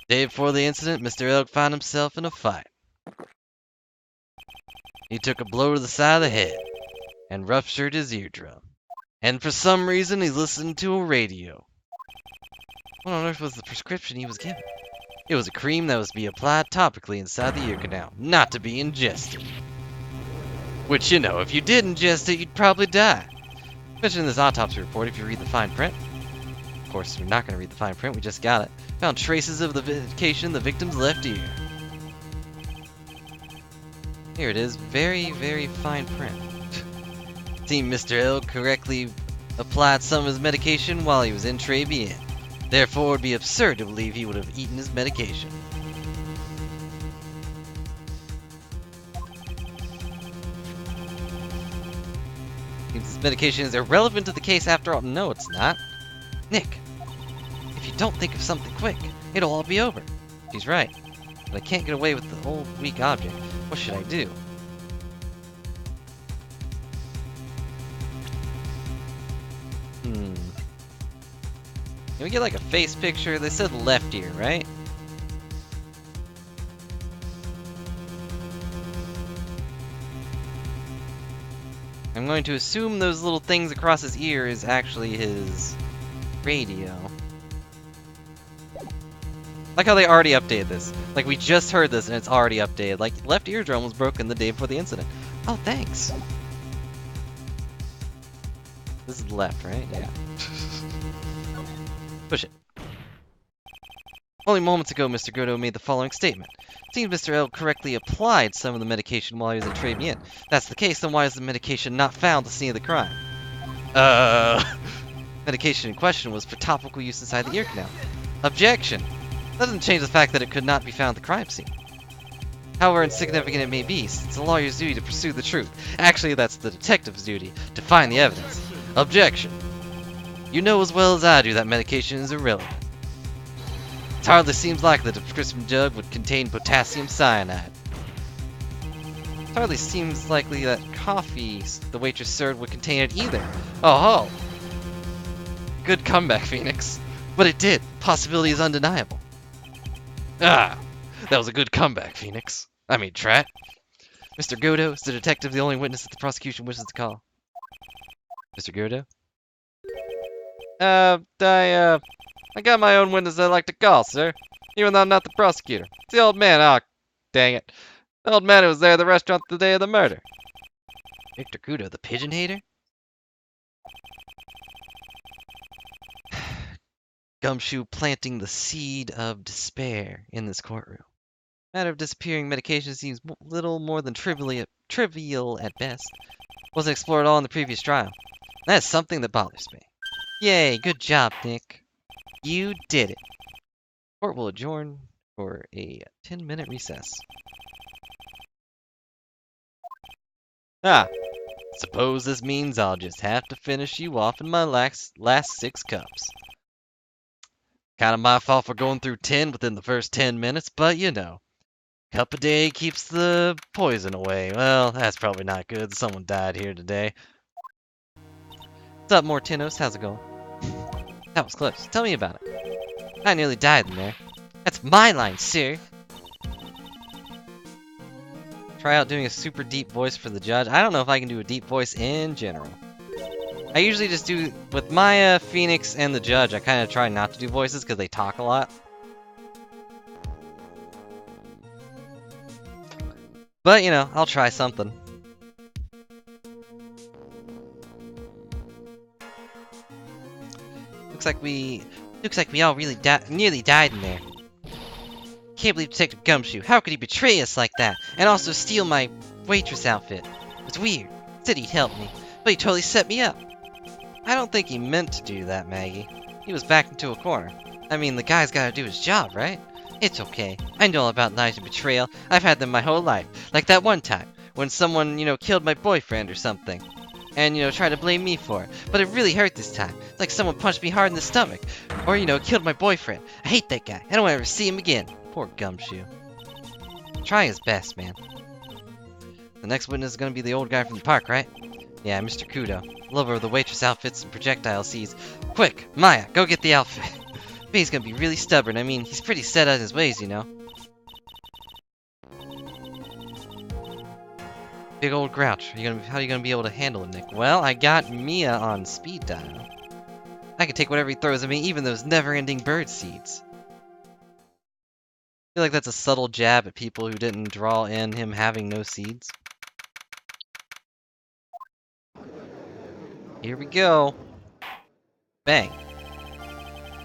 S2: Day before the incident, Mr. Elk found himself in a fight. He took a blow to the side of the head and ruptured his eardrum. And for some reason, he listened to a radio. What on earth was the prescription he was given? It was a cream that was to be applied topically inside the ear canal, not to be ingested. Which, you know, if you did ingest it, you'd probably die. Mentioned in this autopsy report, if you read the fine print. Of course, we're not going to read the fine print, we just got it. Found traces of the medication in the victim's left ear. Here it is, very, very fine print. Seemed Mr. L correctly applied some of his medication while he was in Tribulations. Therefore, it would be absurd to believe he would have eaten his medication. This medication is irrelevant to the case after all. No, it's not. Nick, if you don't think of something quick, it'll all be over. She's right. But I can't get away with the old, weak object. What should I do? Can we get like a face picture? They said left ear, right? I'm going to assume those little things across his ear is actually his radio. Like how they already updated this. Like we just heard this and it's already updated. Like left eardrum was broken the day before the incident. Oh, thanks. This is left, right? Yeah. Push it. Only moments ago, Mr. Godo made the following statement. It seems Mr. L correctly applied some of the medication while he was in Tribulations. If that's the case, then why is the medication not found at the scene of the crime? Medication in question was for topical use inside the ear canal. Objection! Doesn't change the fact that it could not be found at the crime scene. However insignificant it may be, it's a lawyer's duty to pursue the truth. Actually, that's the detective's duty, to find the evidence. Objection! You know as well as I do that medication is irrelevant. It hardly seems likely that the prescription jug would contain potassium cyanide. It hardly seems likely that coffee the waitress served would contain it either. Oh ho! Good comeback, Phoenix. But it did. Possibility is undeniable. Ah! That was a good comeback, Phoenix. I mean, Trat. Mr. Godo, is the detective the only witness that the prosecution wishes to call? Mr. Godo? I got my own witness I'd like to call, sir. Even though I'm not the prosecutor. It's the old man. Oh, dang it. The old man who was there at the restaurant the day of the murder. Victor Godo, the pigeon hater? Gumshoe planting the seed of despair in this courtroom. Matter of disappearing medication seems little more than trivial at best. Wasn't explored at all in the previous trial. That's something that bothers me. Yay, good job, Nick. You did it. Court will adjourn for a 10-minute recess. Ah, suppose this means I'll just have to finish you off in my last 6 cups. Kind of my fault for going through 10 within the first 10 minutes, but you know. Cup a day keeps the poison away. Well, that's probably not good. Someone died here today. What's up, Mortinos? How's it going? That was close. Tell me about it. I nearly died in there. That's my line, sir. Try out doing a super deep voice for the judge. I don't know if I can do a deep voice in general. I usually just do, with Maya, Phoenix, and the judge, I kind of try not to do voices because they talk a lot. But, you know, I'll try something. Looks like we all really nearly died in there. Can't believe Detective Gumshoe. How could he betray us like that? And also steal my waitress outfit. It's weird. Said he'd help me, but he totally set me up. I don't think he meant to do that, Maggie. He was backed into a corner. I mean, the guy's gotta do his job, right? It's okay. I know all about lies and betrayal. I've had them my whole life. Like that one time, when someone, killed my boyfriend or something. And, tried to blame me for it. But it really hurt this time. It's like someone punched me hard in the stomach. Or, killed my boyfriend. I hate that guy. I don't want to ever see him again. Poor Gumshoe. Trying his best, man. The next witness is gonna be the old guy from the park, right? Yeah, Mr. Kudo. Lover of the waitress outfits and projectile seeds. Quick, Maya, go get the outfit. He's gonna be really stubborn. I mean, he's pretty set on his ways, Big old grouch. How are you gonna be able to handle him, Nick? Well, I got Mia on speed dial. I can take whatever he throws at me, even those never-ending bird seeds. I feel like that's a subtle jab at people who didn't draw in him having no seeds. Here we go. Bang.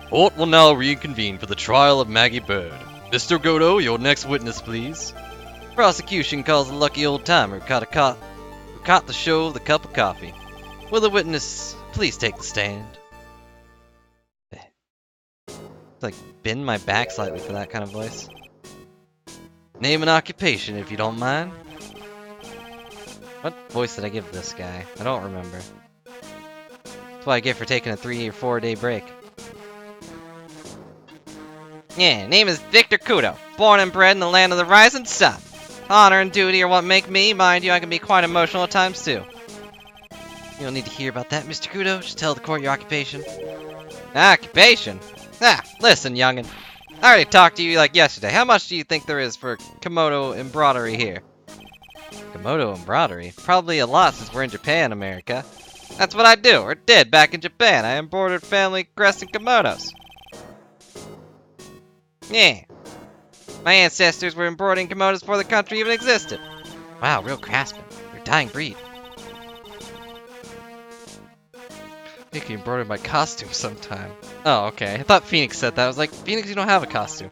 S4: Court will now reconvene for the trial of Maggie Bird. Mr. Godo, your next witness, please.
S2: Prosecution calls a lucky old timer who caught the show of the cup of coffee. Will the witness please take the stand? Like, bend my back slightly for that kind of voice. Name and occupation, if you don't mind. What voice did I give this guy? I don't remember. That's what I get for taking a 3 or 4 day break. Yeah, name is Victor Kudo. Born and bred in the land of the rising sun. Honor and duty are what make me. Mind you, I can be quite emotional at times, too. You don't need to hear about that, Mr. Kudo. Just tell the court your occupation. Occupation? Ah, listen, youngin'. I already talked to you like yesterday. How much do you think there is for Komodo embroidery here? Komodo embroidery? Probably a lot since we're in Japan, America. That's what I do, or did, back in Japan. I embroidered family crescent Komodos. Yeah. My ancestors were embroidering Komodos before the country even existed. Wow, real craftsmen. They're a dying breed. I think he embroidered my costume sometime. Oh, okay. I thought Phoenix said that. I was like, Phoenix, you don't have a costume.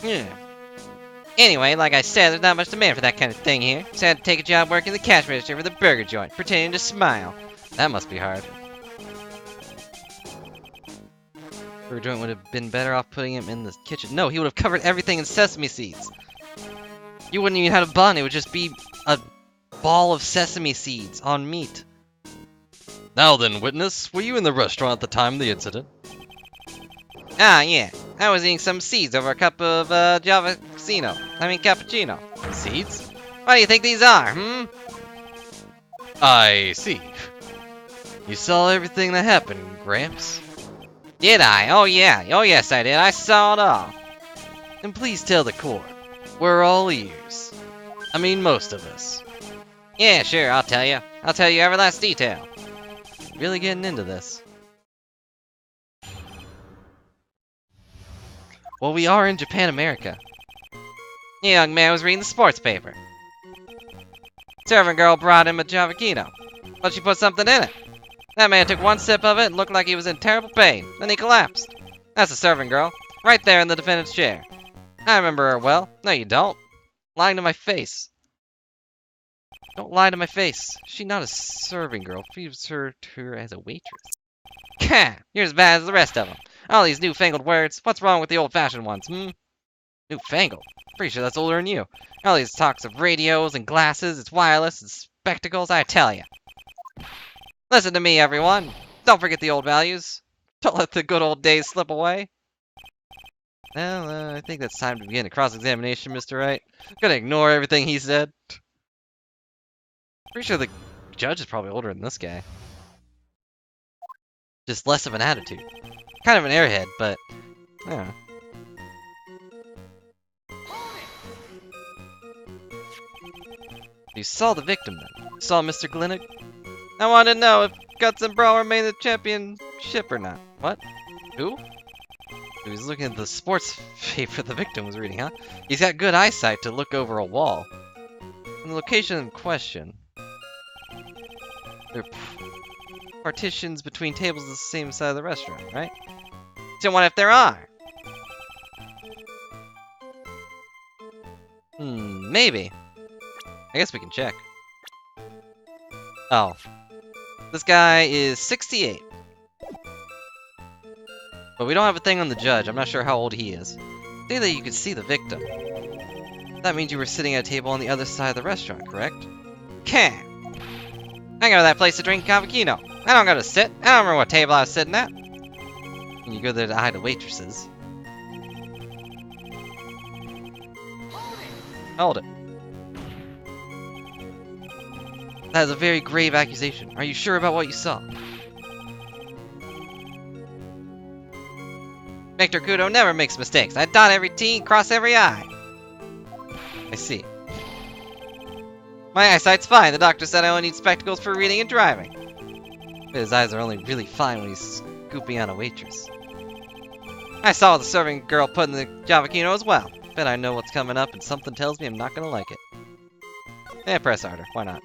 S2: Yeah. Anyway, like I said, there's not much demand for that kind of thing here. So I had to take a job working the cash register for the burger joint, pretending to smile. That must be hard. Burger joint would have been better off putting him in the kitchen. No, he would have covered everything in sesame seeds. You wouldn't even have a bun. It would just be a ball of sesame seeds on meat.
S4: Now then, witness, were you in the restaurant at the time of the incident?
S2: Ah, yeah. I was eating some seeds over a cup of cappuccino.
S4: Seeds?
S2: What do you think these are,
S4: I see. You saw everything that happened, Gramps.
S2: Did I? Oh, yeah. Oh, yes, I did. I saw it all.
S4: And please tell the court. We're all ears. I mean, most of us.
S2: Yeah, sure, I'll tell you. I'll tell you every last detail. Really getting into this. Well, we are in Japan, America. The young man was reading the sports paper. Servant girl brought him a javakino, but she put something in it. That man took one sip of it and looked like he was in terrible pain. Then he collapsed. That's the servant girl, right there in the defendant's chair. I remember her well. No, you don't. Lying to my face. Don't lie to my face. She's not a serving girl. Feeds her to her as a waitress. Gah! You're as bad as the rest of them. All these newfangled words. What's wrong with the old-fashioned ones, Newfangled? Pretty sure that's older than you. All these talks of radios and glasses, it's wireless and spectacles, I tell you. Listen to me, everyone. Don't forget the old values. Don't let the good old days slip away. Well, I think that's time to begin a cross-examination, Mr. Wright. I'm gonna ignore everything he said. Pretty sure the judge is probably older than this guy. Just less of an attitude. Kind of an airhead, but I don't know. You saw the victim then? You saw Mr. Glennick? I wanted to know if Guts and Brawl remain the championship or not. What? Who? He was looking at the sports paper the victim was reading, huh? He's got good eyesight to look over a wall. And the location in question. There are partitions between tables the same side of the restaurant, right? So what if there are? Maybe. I guess we can check. Oh. This guy is 68. But we don't have a thing on the judge. I'm not sure how old he is. Say that you could see the victim. That means you were sitting at a table on the other side of the restaurant, correct? Can't. I go to that place to drink cappuccino. I don't go to sit. I don't remember what table I was sitting at. And you go there to hide the waitresses. Hold it. That is a very grave accusation. Are you sure about what you saw? Victor Kudo never makes mistakes. I dot every T, cross every I. I see. My eyesight's fine. The doctor said I only need spectacles for reading and driving. But his eyes are only really fine when he's scooping on a waitress. I saw the serving girl put in the Javakino as well. Bet I know what's coming up and something tells me I'm not gonna like it. Yeah, press harder. Why not?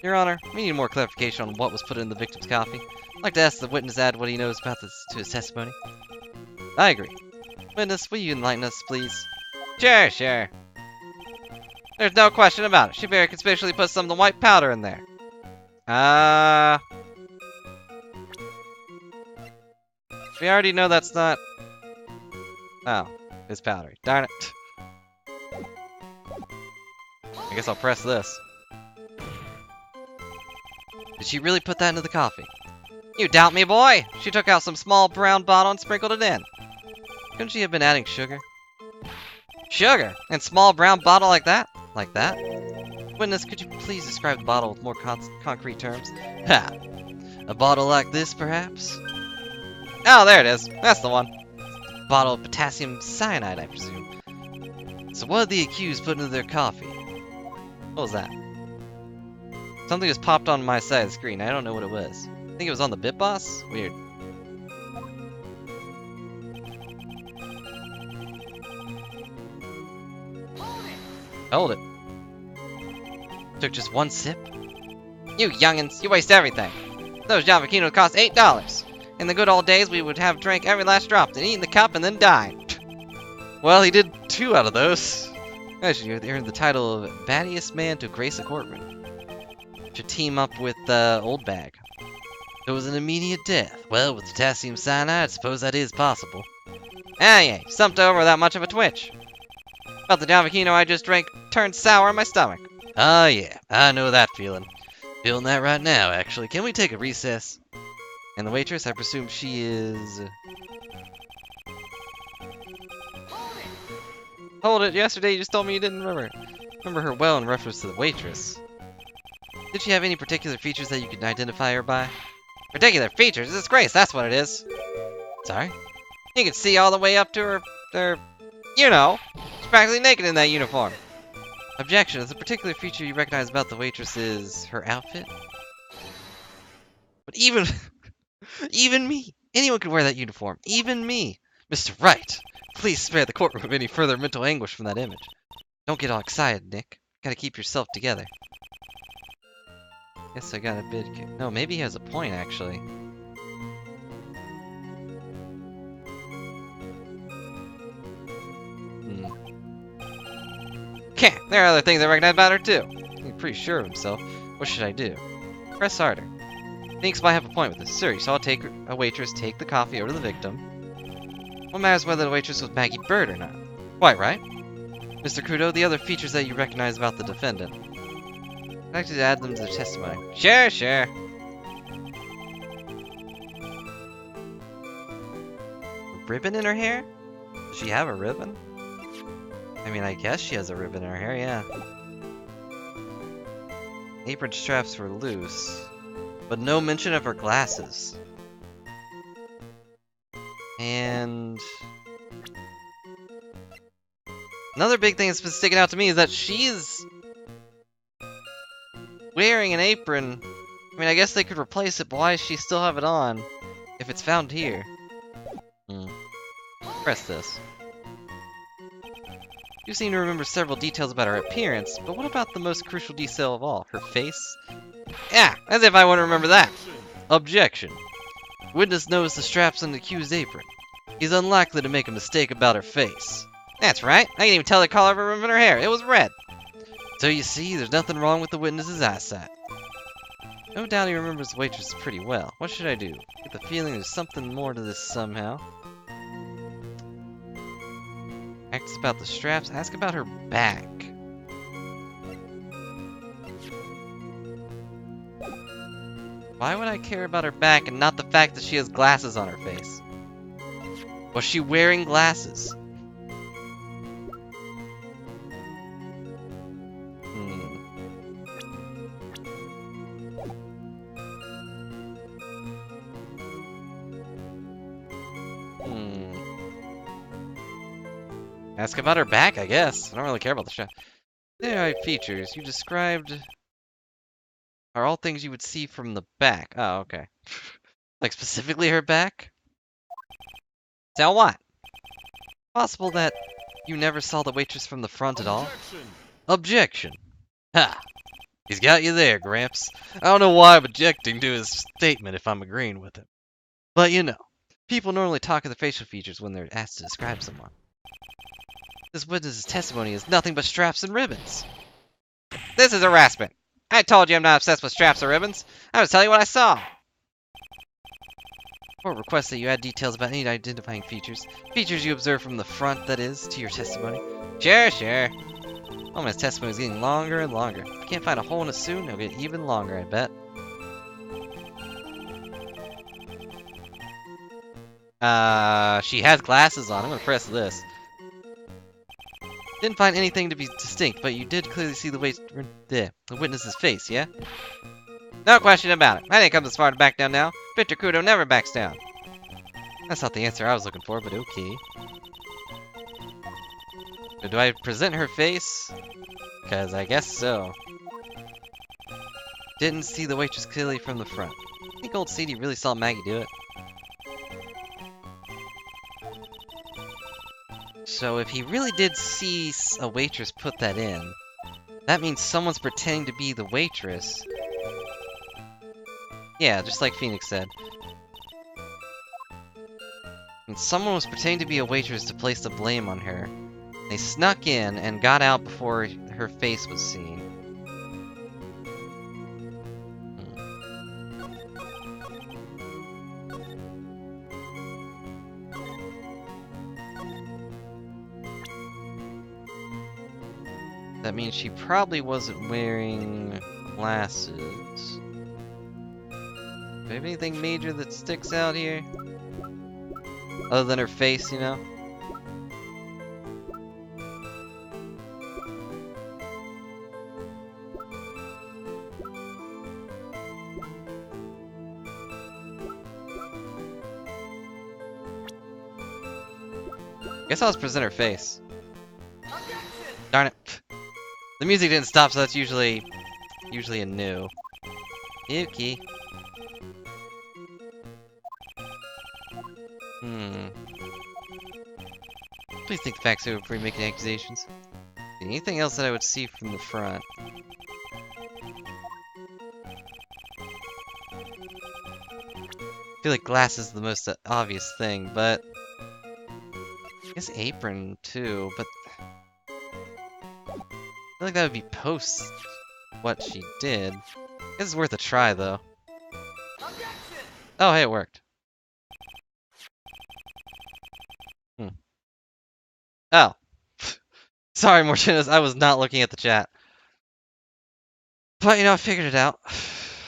S2: Your Honor, we need more clarification on what was put in the victim's coffee. I'd like to ask the witness to add what he knows about this to his testimony. I agree. Witness, will you enlighten us, please? Sure, sure. There's no question about it. She very conspicuously put some of the white powder in there. We already know that's not... Oh, it's powdery. Darn it. I guess I'll press this. Did she really put that into the coffee? You doubt me, boy? She took out some small brown bottle and sprinkled it in. Couldn't she have been adding sugar? Sugar? In small brown bottle like that? Like that? Witness, could you please describe the bottle with more concrete terms? Ha! A bottle like this, perhaps? Oh, there it is. That's the one. A bottle of potassium cyanide, I presume. So what did the accused put into their coffee? What was that? Something just popped on my side of the screen. I don't know what it was. I think it was on the Bit Boss? Weird. Hold it. Took just one sip? You youngins, you waste everything. Those Javaquinos cost $8. In the good old days, we would have drank every last drop, then eaten the cup, and then died. Well, he did 2 out of those. Actually, you earned the title of battiest man to grace a courtroom. To team up with Old Bag. It was an immediate death. Well, with potassium cyanide, I suppose that is possible. Ah, yeah, slumped over without much of a twitch. But the Javakino I just drank turned sour in my stomach. Ah, yeah, I know that feeling. Feeling that right now, actually. Can we take a recess? And the waitress, I presume she is... Hold it, yesterday you just told me you didn't remember her well in reference to the waitress. Did she have any particular features that you could identify her by? Particular features? Disgrace, that's what it is. Sorry? You can see all the way up to her, you know, she's practically naked in that uniform. Objection, is the particular feature you recognize about the waitress is her outfit? But even me, anyone could wear that uniform, even me. Mr. Wright, please spare the courtroom of any further mental anguish from that image. Don't get all excited, Nick. Gotta keep yourself together. Guess I got a bit... No, maybe he has a point, actually. Can't! There are other things I recognize about her, too. He's pretty sure of himself. What should I do? Press harder. Thinks might have a point with this. Sir, you saw a waitress take the coffee over to the victim. What matters whether the waitress was Maggie Bird or not? Quite right. Mr. Kudo, the other features that you recognize about the defendant. I'd like to add them to the testimony. Sure, sure. A ribbon in her hair? Does she have a ribbon? I mean, I guess she has a ribbon in her hair, yeah. Apron straps were loose, but no mention of her glasses. And another big thing that's been sticking out to me is that she's wearing an apron. I mean, I guess they could replace it, but why does she still have it on if it's found here? Press this. You seem to remember several details about her appearance, but what about the most crucial detail of all, her face? Yeah, as if I wouldn't remember that. Objection. Witness noticed the straps on the accused apron. He's unlikely to make a mistake about her face. That's right. I can even tell the color of her hair. It was red. So you see, there's nothing wrong with the witness's eyesight. No doubt he remembers the waitress pretty well. What should I do? Get the feeling there's something more to this somehow. Ask about the straps. Ask about her back. Why would I care about her back and not the fact that she has glasses on her face? Was she wearing glasses? Ask about her back, I guess. I don't really care about the strap. There are features you described are all things you would see from the back. Oh, okay. Like specifically her back? Tell what? Possible that you never saw the waitress from the front at all? Objection. Ha! He's got you there, Gramps. I don't know why I'm objecting to his statement if I'm agreeing with him. But you know, people normally talk of the facial features when they're asked to describe someone. This witness's testimony is nothing but straps and ribbons. This is harassment. I told you I'm not obsessed with straps or ribbons. I was telling you what I saw. Court requests that you add details about any identifying features. Features you observe from the front, that is, to your testimony. Sure, sure. Oh, my testimony is getting longer and longer. If you can't find a hole in it soon, it'll get even longer, I bet. She has glasses on. I'm gonna press this. Didn't find anything to be distinct, but you did clearly see the witness's face, yeah? No question about it. I didn't come this far to back down now. Victor Kudo never backs down. That's not the answer I was looking for, but okay. So do I present her face? Because I guess so. Didn't see the waitress clearly from the front. I think old CD really saw Maggie do it. So if he really did see a waitress put that in, that means someone's pretending to be the waitress. Yeah, just like Phoenix said. And someone was pretending to be a waitress to place the blame on her. They snuck in and got out before her face was seen. That means she probably wasn't wearing glasses. Do we have anything major that sticks out here? Other than her face, you know? Guess I'll just present her face. Darn it. The music didn't stop, so that's usually a no. Okay. Please think the facts over before you make any accusations. Anything else that I would see from the front? I feel like glass is the most obvious thing, but I guess apron too, but I feel like that would be post what she did. I guess it's worth a try though. Oh, hey, it worked. Oh. Sorry, Mortinas, I was not looking at the chat. But, you know, I figured it out.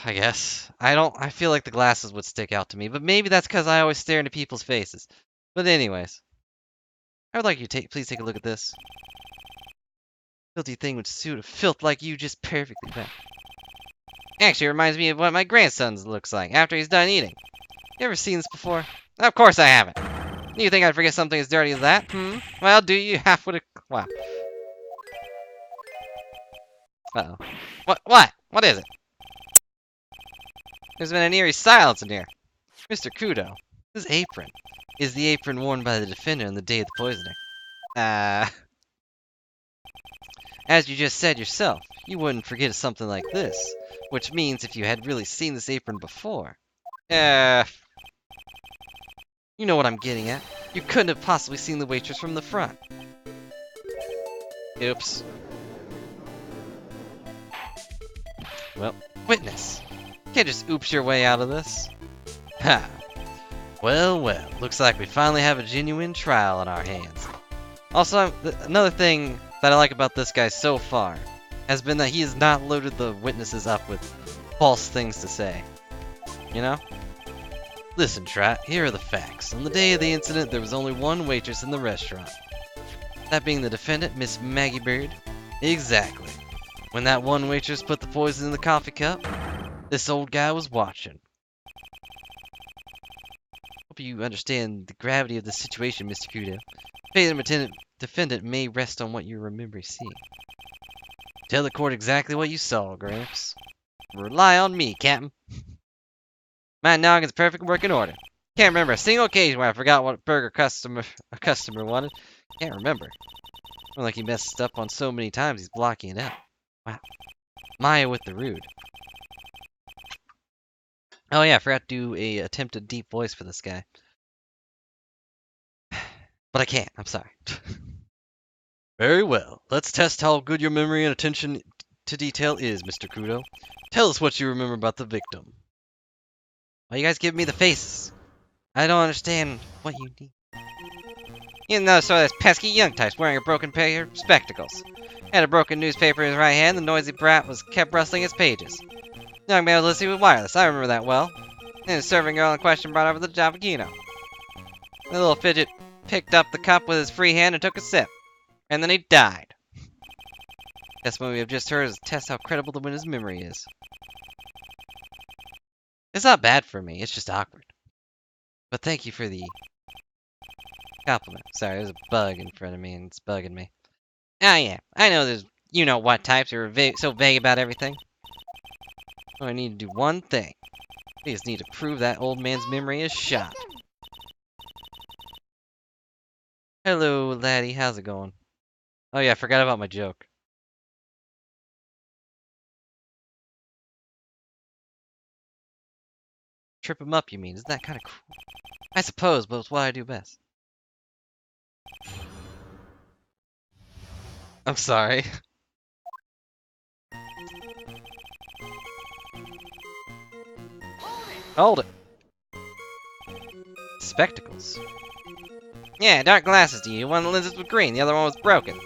S2: I guess. I feel like the glasses would stick out to me, but maybe that's because I always stare into people's faces. But anyways. I would like you to please take a look at this. Filthy thing would suit a filth like you just perfectly. Actually, it reminds me of what my grandson looks like after he's done eating. You ever seen this before? Of course I haven't. You think I'd forget something as dirty as that? Well, do you have what? Wow. Uh-oh. What? What is it? There's been an eerie silence in here. Mr. Kudo, this apron is the apron worn by the defendant on the day of the poisoning. As you just said yourself, you wouldn't forget something like this, which means if you had really seen this apron before. You know what I'm getting at. You couldn't have possibly seen the waitress from the front. Oops. Well, witness. You can't just oops your way out of this. Ha. Well, looks like we finally have a genuine trial on our hands. Also, another thing that I like about this guy so far has been that he has not loaded the witnesses up with false things to say. You know? Listen, Trot, here are the facts. On the day of the incident, there was only one waitress in the restaurant. That being the defendant, Miss Maggie Bird. Exactly. When that one waitress put the poison in the coffee cup, this old guy was watching. Hope you understand the gravity of the situation, Mr. Kudo. Fate of the defendant may rest on what you remember seeing. Tell the court exactly what you saw, Gramps. Rely on me, Captain. My noggin's perfect working order. Can't remember a single occasion where I forgot what burger a customer wanted. Can't remember. More like he messed up on so many times he's blocking it out. Wow. Maya with the rude. Oh yeah, I forgot to do a attempted deep voice for this guy. But I can't, I'm sorry.
S4: Very well. Let's test how good your memory and attention to detail is, Mr. Kudo. Tell us what you remember about the victim.
S2: Why you guys give me the faces? I don't understand what you need. You know, so this pesky young type's wearing a broken pair of spectacles. Had a broken newspaper in his right hand, the noisy brat kept rustling its pages. The young man was listening with wireless, I remember that well. And the serving girl in question brought over the Javakino. The little fidget picked up the cup with his free hand and took a sip. And then he died. That's what we have just heard is a test how credible the witness' memory is. It's not bad for me, it's just awkward. But thank you for the compliment. Sorry, there's a bug in front of me and it's bugging me. Oh yeah, I know there's you-know-what types who are so vague about everything. Oh, I need to do one thing. I just need to prove that old man's memory is shot. Hello, laddie, how's it going? Oh yeah, I forgot about my joke. Trip him up, you mean? Isn't that kind of cool? I suppose, but it's what I do best. I'm sorry. Hold it. Spectacles. Yeah, dark glasses to you. One of the lenses was green, the other one was broken.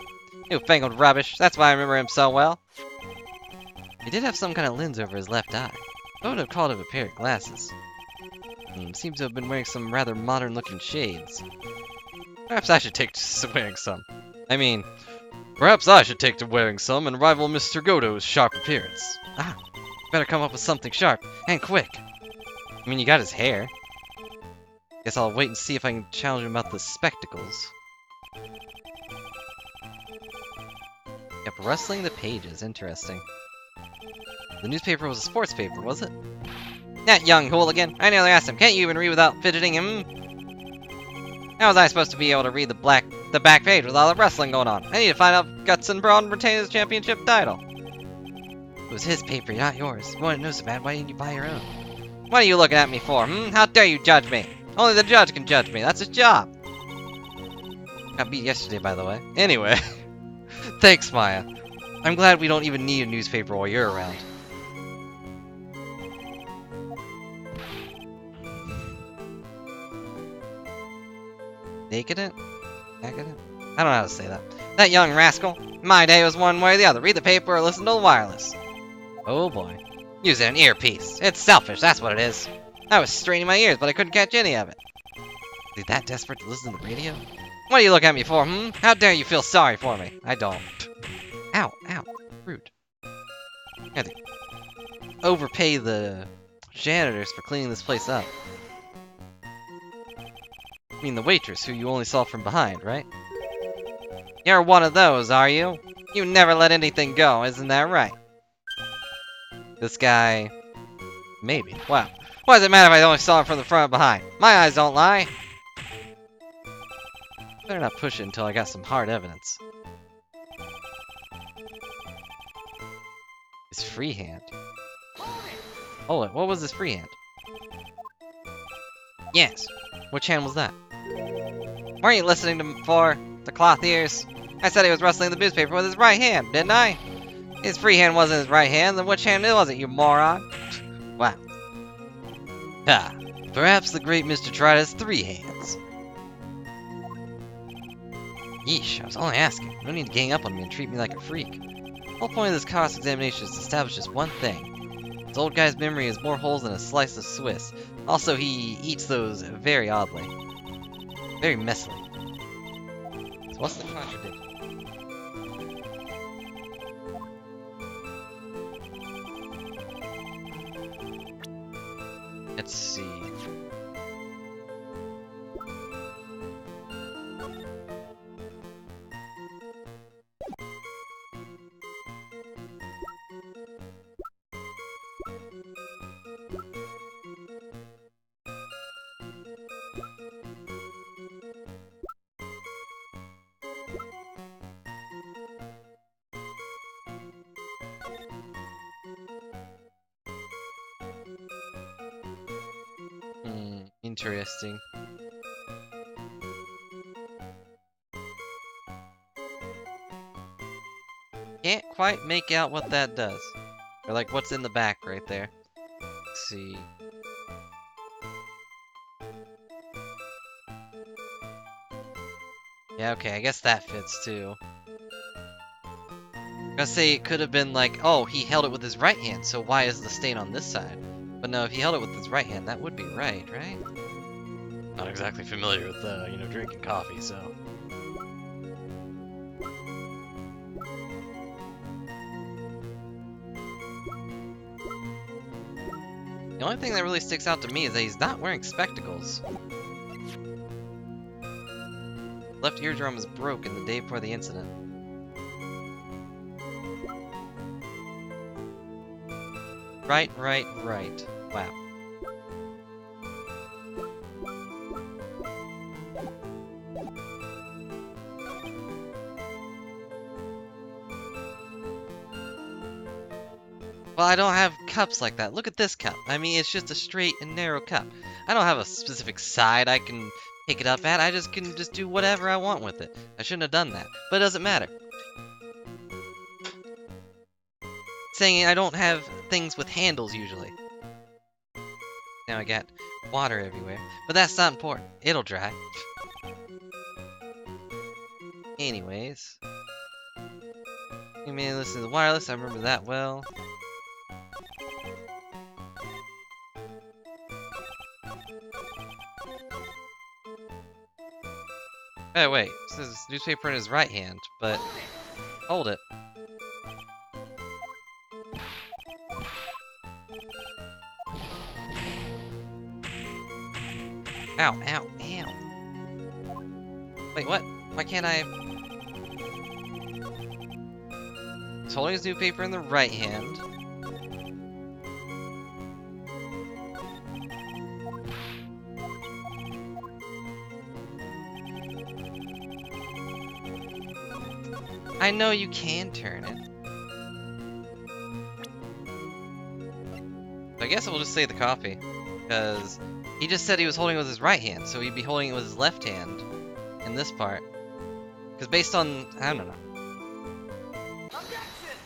S2: Newfangled rubbish. That's why I remember him so well. He did have some kind of lens over his left eye. I would have called it a pair of glasses. Seems to have been wearing some rather modern-looking shades. Perhaps I should take to wearing some. I mean,
S4: Perhaps I should take to wearing some and rival Mr. Godo's sharp appearance.
S2: better come up with something sharp and quick. I mean, you got his hair. Guess I'll wait and see if I can challenge him about the spectacles. Yep, rustling the pages. Interesting. The newspaper was a sports paper, was it? That young hooligan. I nearly asked him, can't you even read without fidgeting him? How was I supposed to be able to read the back page with all the wrestling going on? I need to find out if Guts and Braun retain his championship title. It was his paper, not yours. You want to know so bad, why didn't you buy your own? What are you looking at me for, How dare you judge me? Only the judge can judge me, that's his job. Got beat yesterday, by the way. Anyway. Thanks, Maya. I'm glad we don't even need a newspaper while you're around. Decadent? Decadent? I don't know how to say that. That young rascal. My day was one way or the other. Read the paper or listen to the wireless. Oh boy. Using an earpiece. It's selfish, that's what it is. I was straining my ears, but I couldn't catch any of it. Is he that desperate to listen to the radio? What do you look at me for, How dare you feel sorry for me? I don't. Ow, ow. Rude. overpay the janitors for cleaning this place up. I mean the waitress, who you only saw from behind, right? You're one of those, are you? You never let anything go, isn't that right? This guy... Maybe. Wow. Why does it matter if I only saw it from the front or behind? My eyes don't lie. Better not push it until I got some hard evidence. His freehand. Hold it, what was his freehand? Yes. Which hand was that? Weren't you listening to for the cloth ears? I said he was rustling the newspaper with his right hand, didn't I? His free hand wasn't his right hand, then which hand was it, you moron? Wow. Ah, perhaps the great Mr. Tride has 3 hands. Yeesh, I was only asking. No need to gang up on me and treat me like a freak. The whole point of this cross-examination is to establish just one thing. This old guy's memory has more holes than a slice of Swiss. Also, he eats those very oddly. Very messily. So what's the contradiction? Let's see. Interesting. Can't quite make out what that does. Or like what's in the back right there. Let's see. Yeah, okay, I guess that fits too. I was gonna say it could have been like, oh, he held it with his right hand, so why is the stain on this side? But no, if he held it with his right hand, that would be right, right? Not exactly familiar with, you know, drinking coffee, so... The only thing that really sticks out to me is that he's not wearing spectacles. Left eardrum is broken the day before the incident. Right. Wow. Well, I don't have cups like that. Look at this cup. I mean, it's just a straight and narrow cup. I don't have a specific side I can pick it up at. I just can just do whatever I want with it. I shouldn't have done that. But it doesn't matter. Saying I don't have things with handles usually. Now I got water everywhere. But that's not important. It'll dry. Anyways. You may listen to the wireless. I remember that well. Oh wait, this is newspaper in his right hand, but hold it. Ow, ow, ow. Wait, what? Why can't I... He's holding his newspaper in the right hand. I know you can turn it. I guess we'll just say the coffee. Because he just said he was holding it with his right hand, so he'd be holding it with his left hand in this part. Because based on... I don't know.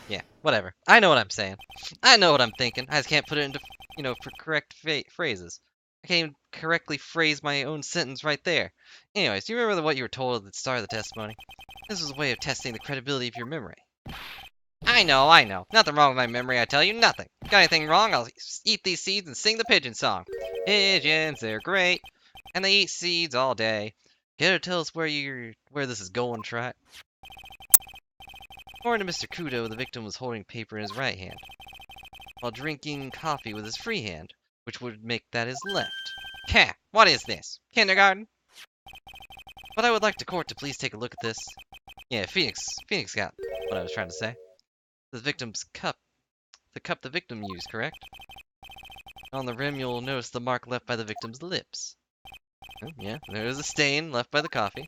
S2: Yeah, whatever. I know what I'm saying. I know what I'm thinking. I just can't put it into, you know, correct phrases. I can't even correctly phrase my own sentence right there. Anyways, do you remember what you were told at the start of the testimony? This was a way of testing the credibility of your memory. I know. Nothing wrong with my memory, I tell you, nothing. Got anything wrong, I'll eat these seeds and sing the pigeon song. Pigeons, they're great, and they eat seeds all day. Care to tell us where this is going, Trot? According to Mr. Kudo, the victim was holding paper in his right hand. while drinking coffee with his free hand, which would make that his left. Heh, what is this? Kindergarten? But I would like the court to please take a look at this. Yeah, Phoenix got what I was trying to say. The victim's cup. The cup the victim used, correct? On the rim, you'll notice the mark left by the victim's lips. Oh, yeah, there is a stain left by the coffee.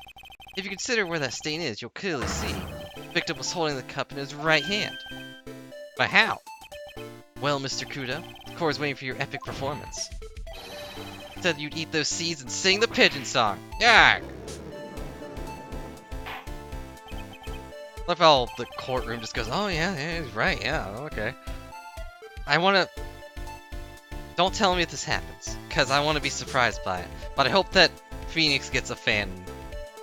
S2: If you consider where that stain is, you'll clearly see the victim was holding the cup in his right hand. But how? Well, Mr. Kudo, the court is waiting for your epic performance. Said you'd eat those seeds and sing the pigeon song. Yeah. Look how the courtroom just goes, oh yeah, he's right, yeah, okay. I wanna... Don't tell me if this happens, because I want to be surprised by it. But I hope that Phoenix gets a fan,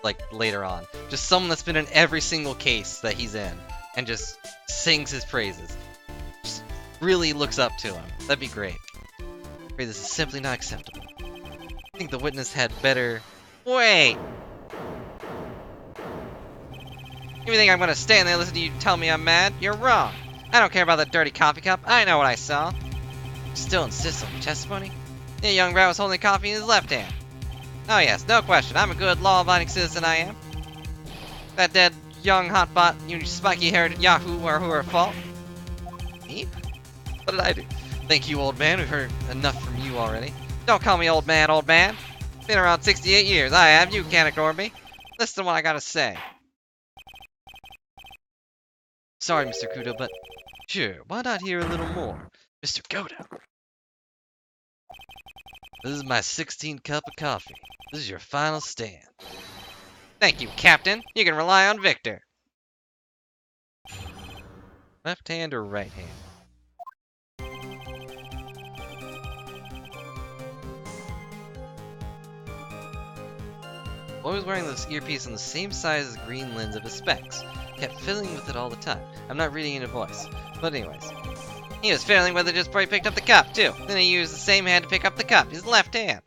S2: like, later on. Just someone that's been in every single case that he's in, and just sings his praises. Just really looks up to him. That'd be great. This is simply not acceptable. I think the witness had better... Wait! You think I'm gonna stand there and listen to you tell me I'm mad? You're wrong. I don't care about that dirty coffee cup. I know what I saw. You still insist on your testimony? The young rat was holding coffee in his left hand. Oh yes, no question. I'm a good, law-abiding citizen, I am. That dead, young, hotbot, you spiky-haired yahoo are who are at fault. Me? What did I do? Thank you, old man. We've heard enough from you already. Don't call me old man, old man. Been around 68 years. I have. You can't ignore me. Listen to what I gotta say. Sorry, Mr. Kudo, but sure, why not hear a little more? Mr. Godo. This is my 16th cup of coffee. This is your final stand. Thank you, Captain. You can rely on Victor. Left hand or right hand? Boy was wearing this earpiece on the same size as the green lens of his specs. Kept fiddling with it all the time. I'm not reading in a voice. But anyways. He was fiddling with it just before he picked up the cup, too. Then he used the same hand to pick up the cup, his left hand.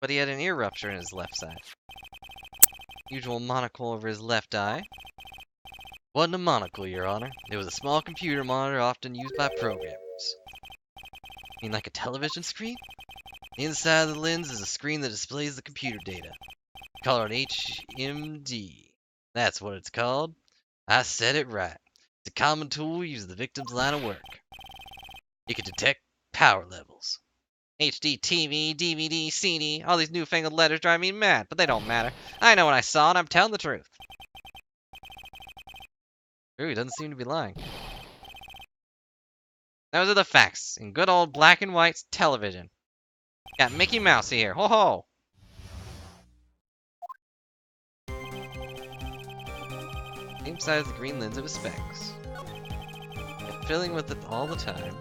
S2: But he had an ear rupture in his left side. Usual monocle over his left eye. Wasn't a monocle, Your Honor. It was a small computer monitor often used by programmers. You mean like a television screen? Inside of the lens is a screen that displays the computer data. Call it HMD. That's what it's called. I said it right. It's a common tool used in the victim's line of work. It can detect power levels. HD, TV, DVD, CD, all these newfangled letters drive me mad, but they don't matter. I know what I saw, and I'm telling the truth. Ooh, he doesn't seem to be lying. Those are the facts, in good old black and white television. Got Mickey Mouse here, ho ho! Same size as the green lens of his specs. Kept fiddling with it all the time.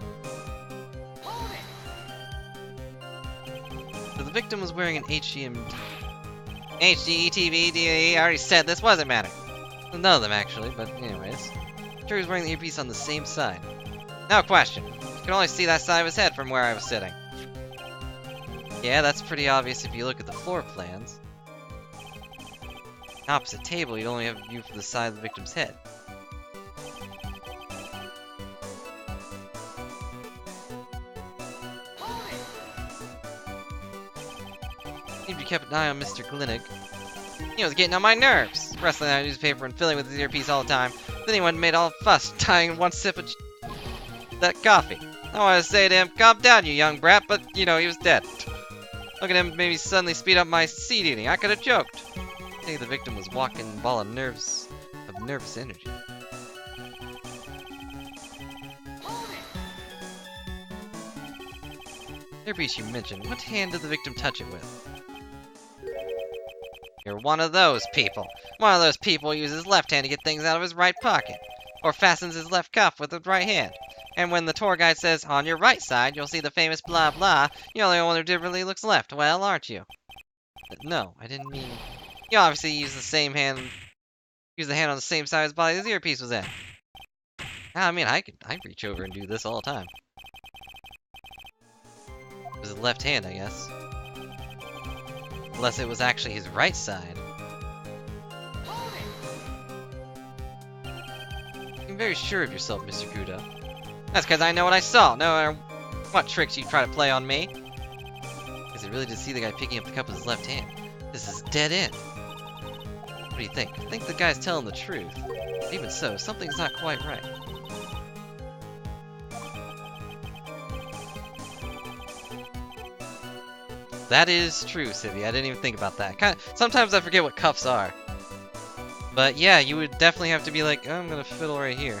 S2: So the victim was wearing an HDMD. HD, TV, DVD, I already said this, what does it matter? Well, none of them actually, but anyways. I'm sure he was wearing the earpiece on the same side. No question. You can only see that side of his head from where I was sitting. Yeah, that's pretty obvious if you look at the floor plans. Opposite table, you'd only have a view from the side of the victim's head. Seemed to kept an eye on Mr. Glinnig. He was getting on my nerves, wrestling on a newspaper and fiddling with his earpiece all the time. Then he went and made all fuss, tying one sip of that coffee. I wanted to say to him, calm down, you young brat, but, you know, he was dead. Look at him maybe suddenly speed up my seed eating. I could have choked. I think the victim was walking a ball of nerves, of nervous energy. Earpiece you mentioned, what hand did the victim touch it with? You're one of those people. One of those people who uses his left hand to get things out of his right pocket. Or fastens his left cuff with his right hand. And when the tour guide says, on your right side, you'll see the famous blah blah, you're the only one who differently looks left, well, aren't you? No, I didn't mean... You obviously use the same hand... Use the hand on the same side as body his earpiece was in. I mean, I'd reach over and do this all the time. It was his left hand, I guess. Unless it was actually his right side. You're very sure of yourself, Mr. Kudo. That's because I know what I saw. No matter what tricks you try to play on me. Because he really did see the guy picking up the cup with his left hand. This is dead end. What do you think? I think the guy's telling the truth. Even so, something's not quite right. That is true, Civvy. I didn't even think about that. Sometimes I forget what cuffs are. But yeah, you would definitely have to be like, oh, I'm gonna fiddle right here.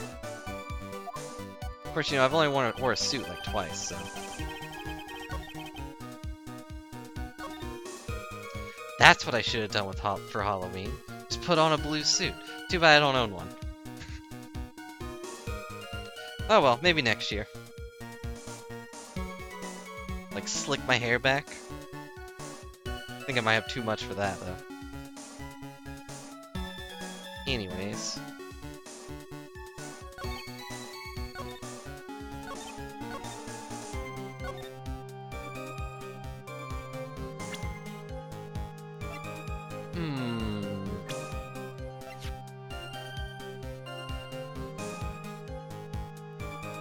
S2: Of course, you know, I've only wore a suit like twice, so. That's what I should have done with for Halloween. Just put on a blue suit. Too bad I don't own one. Oh well, maybe next year. Like, slick my hair back. I think I might have too much for that, though. Anyways.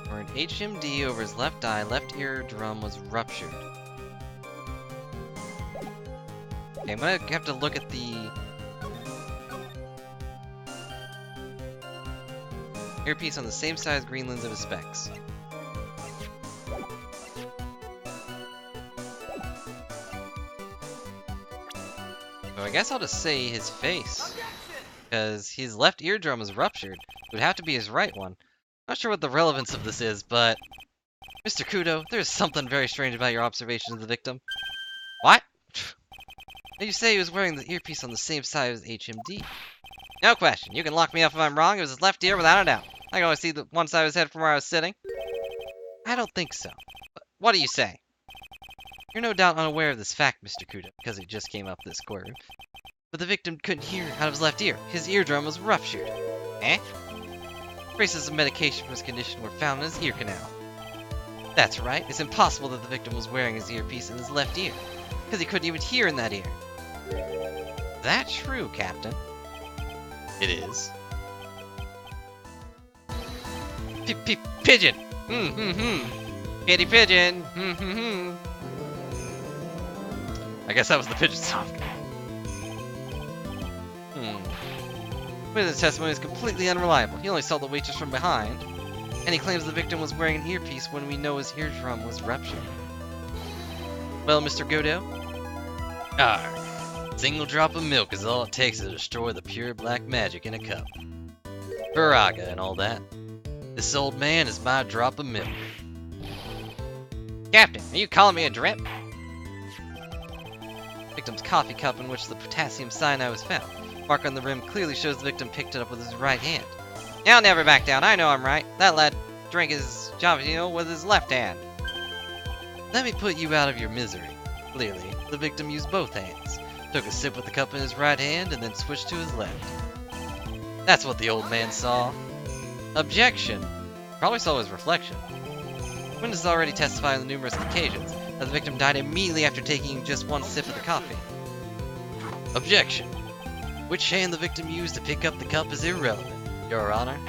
S2: For an HMD over his left eye, left eardrum was ruptured. Okay, I'm gonna have to look at the earpiece on the same size green lens of his specs. So I guess I'll just say his face. Because his left eardrum is ruptured. It would have to be his right one. Not sure what the relevance of this is, but... Mr. Kudo, there's something very strange about your observation of the victim. What? You say he was wearing the earpiece on the same side as HMD. No question. You can lock me up if I'm wrong. It was his left ear without a doubt. I can always see the one side of his head from where I was sitting. I don't think so. But what do you say? You're no doubt unaware of this fact, Mr. Kudo, because he just came up this courtroom. But the victim couldn't hear out of his left ear. His eardrum was ruptured. Eh? Traces of medication for his condition were found in his ear canal. That's right. It's impossible that the victim was wearing his earpiece in his left ear, because he couldn't even hear in that ear. That true, Captain? It is. Pigeon! Kitty pigeon! I guess that was the pigeon song. Witness testimony is completely unreliable. He only saw the waitress from behind, and he claims the victim was wearing an earpiece when we know his eardrum was ruptured. Well, Mr. Godo? Single drop of milk is all it takes to destroy the pure black magic in a cup. Viraga and all that. This old man is my drop of milk. Captain, are you calling me a drip? Victim's coffee cup in which the potassium cyanide was found. Mark on the rim clearly shows the victim picked it up with his right hand. I'll never back down. I know I'm right. That lad drank his Javino with his left hand. Let me put you out of your misery. Clearly, the victim used both hands. Took a sip with the cup in his right hand and then switched to his left. That's what the old man saw. Objection. Probably saw his reflection. Witnesses already testified on the numerous occasions that the victim died immediately after taking just one sip of the coffee. Objection. Which hand the victim used to pick up the cup is irrelevant, Your Honor.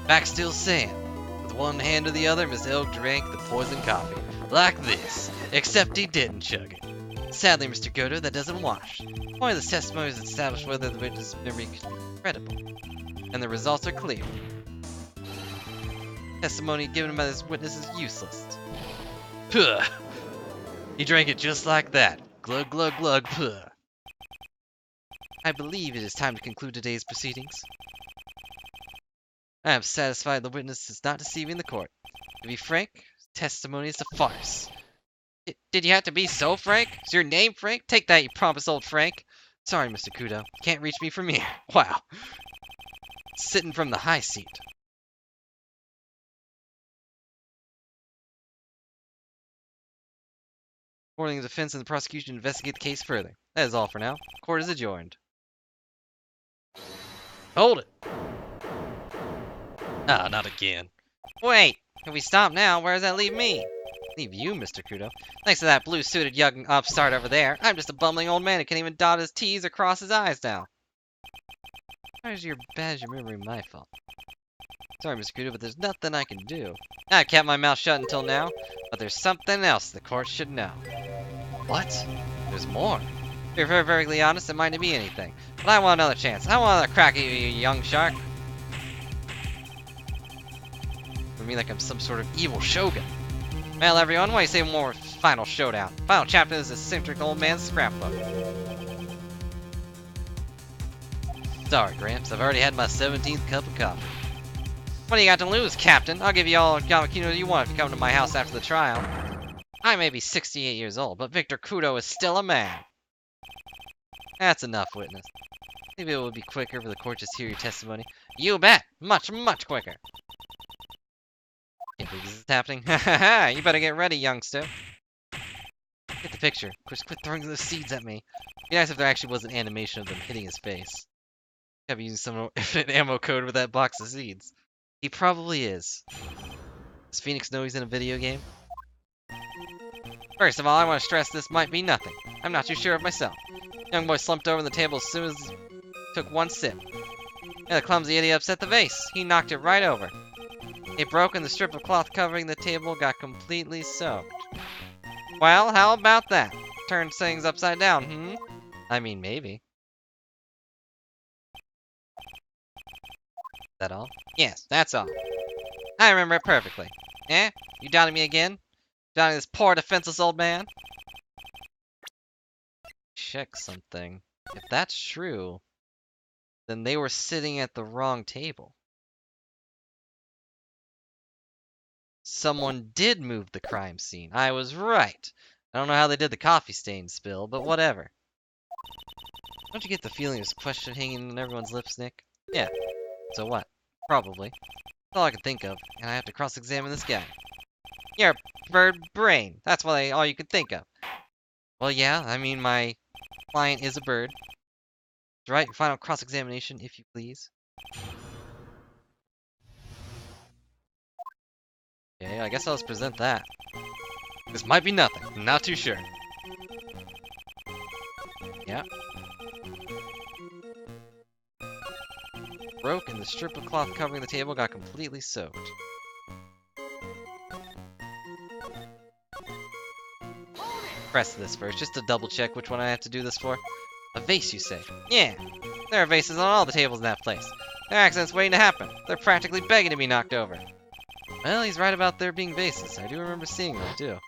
S2: Fact still stand. With one hand or the other, Miss Elk drank the poisoned coffee. Like this. Except he didn't chug it. Sadly, Mr. Godo, that doesn't wash. The point of this testimony is to establish whether the witness' memory is credible. And the results are clear. Testimony given by this witness is useless. Puh! He drank it just like that. Glug, glug, glug, puh. I believe it is time to conclude today's proceedings. I am satisfied the witness is not deceiving the court. To be frank, his testimony is a farce. Did you have to be so frank? Is your name Frank? Take that, you pompous old Frank. Sorry, Mr. Kudo. Can't reach me from here. Wow. Sitting from the high seat. Ordering the defense and the prosecution to investigate the case further. That is all for now. Court is adjourned. Hold it! Ah, not again. Wait! If we stop now, where does that leave me? Leave you, Mr. Kudo. Thanks to that blue-suited young upstart over there, I'm just a bumbling old man who can't even dot his T's or cross his I's now. Why is your bad as your memory my fault? Sorry, Mr. Kudo, but there's nothing I can do. I've kept my mouth shut until now, but there's something else the court should know. What? There's more. To be very, perfectly honest, it might not be anything. But I want another chance. I want another crack at you, you young shark. I mean, like I'm some sort of evil shogun. Well, everyone, what do you say more final showdown? Final chapter is this eccentric old man's scrapbook. Sorry, Gramps. I've already had my 17th cup of coffee. What do you got to lose, Captain? I'll give you all Yamakino you want if you come to my house after the trial. I may be 68 years old, but Victor Kudo is still a man. That's enough, witness. Maybe it would be quicker for the court just to hear your testimony. You bet! Much, much quicker. Can't believe this is happening. Ha ha ha! You better get ready, youngster. Get the picture. Quit throwing those seeds at me. It'd be nice if there actually was an animation of them hitting his face. Gotta be using some infinite ammo code with that box of seeds. He probably is. Does Phoenix know he's in a video game? First of all, I want to stress this might be nothing. I'm not too sure of myself. Young boy slumped over on the table as soon as he took one sip. Yeah, the clumsy idiot upset the vase. He knocked it right over. It broke and the strip of cloth covering the table got completely soaked. Well, how about that? Turned things upside down, I mean, maybe. Is that all? Yes, that's all. I remember it perfectly. Eh? You doubting me again? Doubting this poor defenseless old man? Check something. If that's true, then they were sitting at the wrong table. Someone did move the crime scene. I was right. I don't know how they did the coffee stain spill, but whatever. Don't you get the feeling there's a question hanging on everyone's lips, Nick? Yeah. So what? Probably. That's all I can think of, and I have to cross-examine this guy. You're a bird brain. That's all you can think of. Well, yeah, I mean, my client is a bird. Right, your final cross-examination, if you please. Okay, I guess I'll just present that. This might be nothing. I'm not too sure. Yeah. Broke and the strip of cloth covering the table got completely soaked. Press this first, just to double check which one I have to do this for. A vase, you say? Yeah. There are vases on all the tables in that place. There are accidents waiting to happen. They're practically begging to be knocked over. Well, he's right about there being vases. I do remember seeing them, too.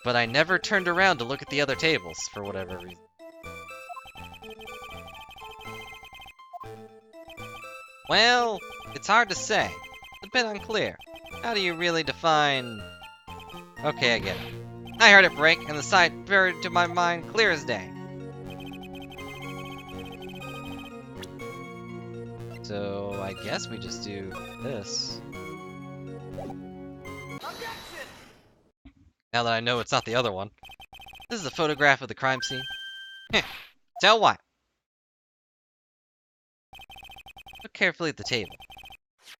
S2: But I never turned around to look at the other tables, for whatever reason. Well, it's hard to say. It's a bit unclear. How do you really define... Okay, I get it. I heard it break, and the sight buried to my mind clear as day. So, I guess we just do this. Now that I know it's not the other one. This is a photograph of the crime scene. Tell what? Look carefully at the table.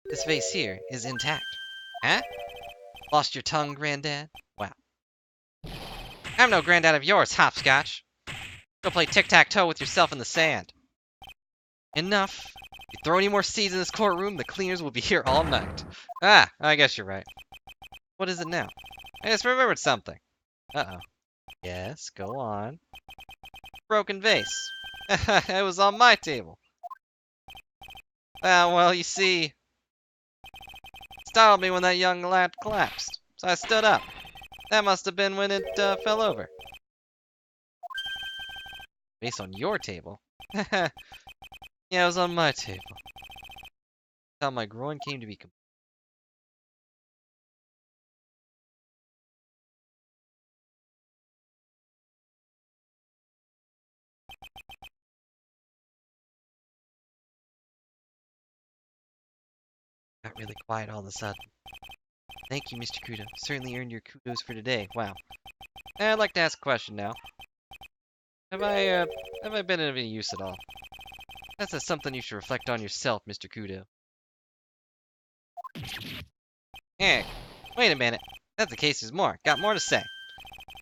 S2: This vase here is intact. Huh? Lost your tongue, Granddad? Wow. I'm no granddad of yours, Hopscotch. Go play tic-tac-toe with yourself in the sand. Enough. If you throw any more seeds in this courtroom, the cleaners will be here all night. Ah, I guess you're right. What is it now? I just remembered something. Uh-oh. Yes, go on. Broken vase. It was on my table. Well, you see... Startled me when that young lad collapsed, so I stood up. That must have been when it fell over. Vase on your table? Yeah, it was on my table. That's how my groin came to be complete. Got really quiet all of a sudden. Thank you, Mr. Kudo. Certainly earned your kudos for today. Wow. I'd like to ask a question now. Have I been of any use at all? That's something you should reflect on yourself, Mr. Kudo. Hey, wait a minute. That's the case, there's more. Got more to say.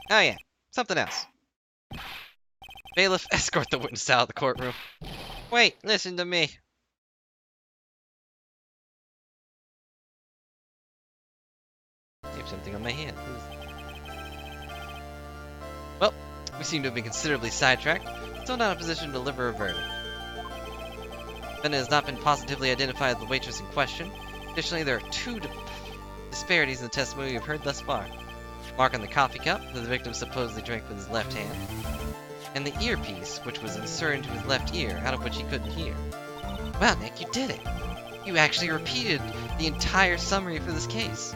S2: Oh yeah, something else. Bailiff, escort the witness out of the courtroom. Wait, listen to me. Tape something on my hand. Well, we seem to have been considerably sidetracked. Still not in a position to deliver a verdict. Defendant has not been positively identified as the waitress in question. Additionally, there are two disparities in the testimony we've heard thus far. Mark on the coffee cup that the victim supposedly drank with his left hand, and the earpiece, which was inserted into his left ear, out of which he couldn't hear. Wow, Nick, you did it! You actually repeated the entire summary for this case.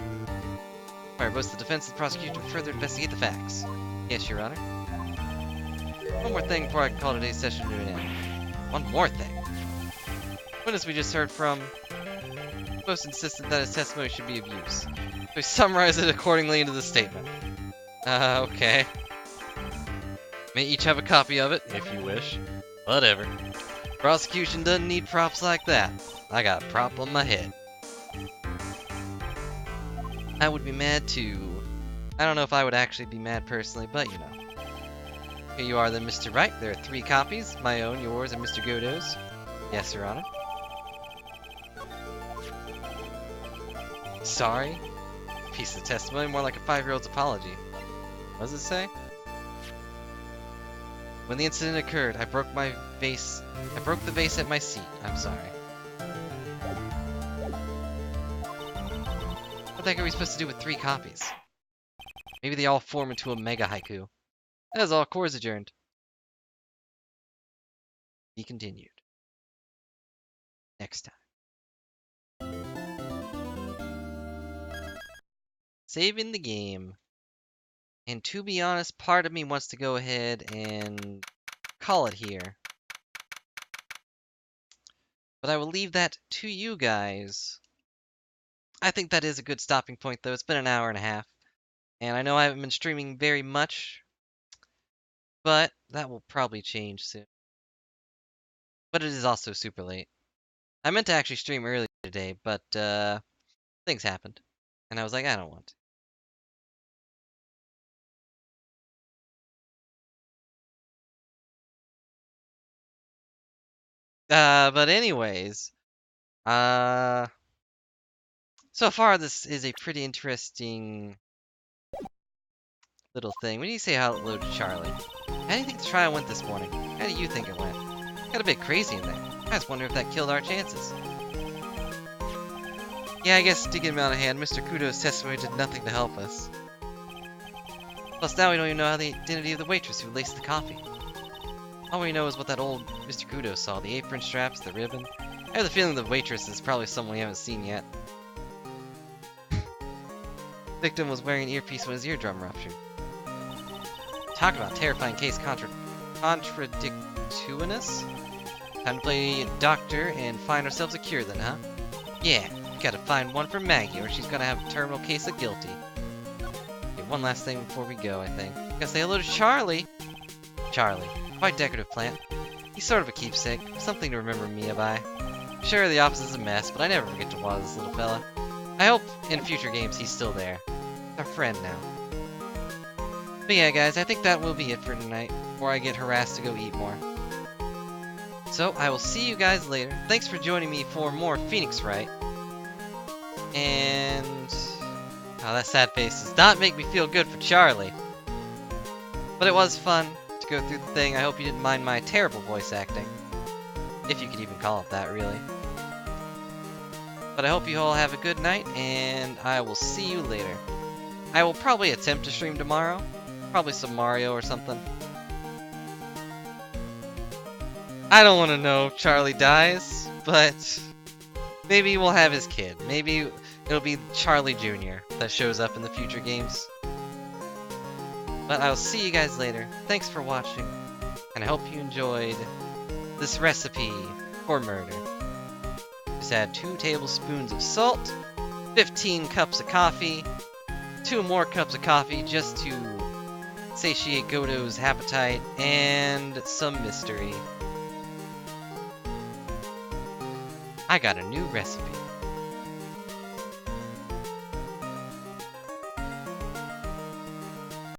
S2: Alright, both the defense and the prosecution to further investigate the facts. Yes, Your Honor. One more thing before I can call today's session to an end. One more thing. Witness we just heard from most insistent that his testimony should be of use. So we summarize it accordingly into the statement. Okay. May each have a copy of it, if you wish. Whatever. Prosecution doesn't need props like that. I got a prop on my head. I would be mad too. I don't know if I would actually be mad personally, but you know. Here you are then, Mr. Wright. There are 3 copies. My own, yours, and Mr. Godot's. Yes, Your Honor. Sorry? Piece of testimony, more like a 5-year-old's apology. What does it say? When the incident occurred, I broke the vase at my seat. I'm sorry. What the heck are we supposed to do with 3 copies? Maybe they all form into a mega haiku. That is all. Court is adjourned. Be continued. Next time. Saving the game. And to be honest, part of me wants to go ahead and call it here. But I will leave that to you guys. I think that is a good stopping point, though. It's been an hour and a half. And I know I haven't been streaming very much. But that will probably change soon. But it is also super late. I meant to actually stream early today, but things happened. And I was like, I don't want to. But anyways, so far this is a pretty interesting little thing. What do you say how it loaded Charlie? How do you think the trial went this morning? How do you think it went? Got a bit crazy in there. I just wonder if that killed our chances. Yeah, I guess to get him out of hand, Mr. Kudo's testimony did nothing to help us. Plus now we don't even know how the identity of the waitress who laced the coffee. All we know is what that old Mr. Kudo saw, the apron straps, the ribbon. I have the feeling the waitress is probably someone we haven't seen yet. The victim was wearing an earpiece when his eardrum ruptured. Talk about terrifying case contradictuous. Time to play doctor and find ourselves a cure then, huh? Yeah, we gotta find one for Maggie or she's gonna have a terminal case of guilty. Okay, one last thing before we go, I think. Gotta say hello to Charlie! Charlie. Quite decorative plant. He's sort of a keepsake, something to remember Mia by. Sure, the office is a mess, but I never forget to water this little fella. I hope in future games he's still there. Our friend now. But yeah, guys, I think that will be it for tonight, before I get harassed to go eat more. So, I will see you guys later. Thanks for joining me for more Phoenix Wright. And... oh, that sad face does not make me feel good for Charlie. But it was fun to go through the thing. I hope you didn't mind my terrible voice acting. If you could even call it that, really. But I hope you all have a good night, and I will see you later. I will probably attempt to stream tomorrow. Probably some Mario or something. I don't want to know if Charlie dies, but maybe we'll have his kid. Maybe it'll be Charlie Jr. that shows up in the future games. But I'll see you guys later. Thanks for watching, and I hope you enjoyed this recipe for murder. Just add 2 tablespoons of salt, 15 cups of coffee, 2 more cups of coffee just to satiate Godo's appetite, and some mystery. I got a new recipe.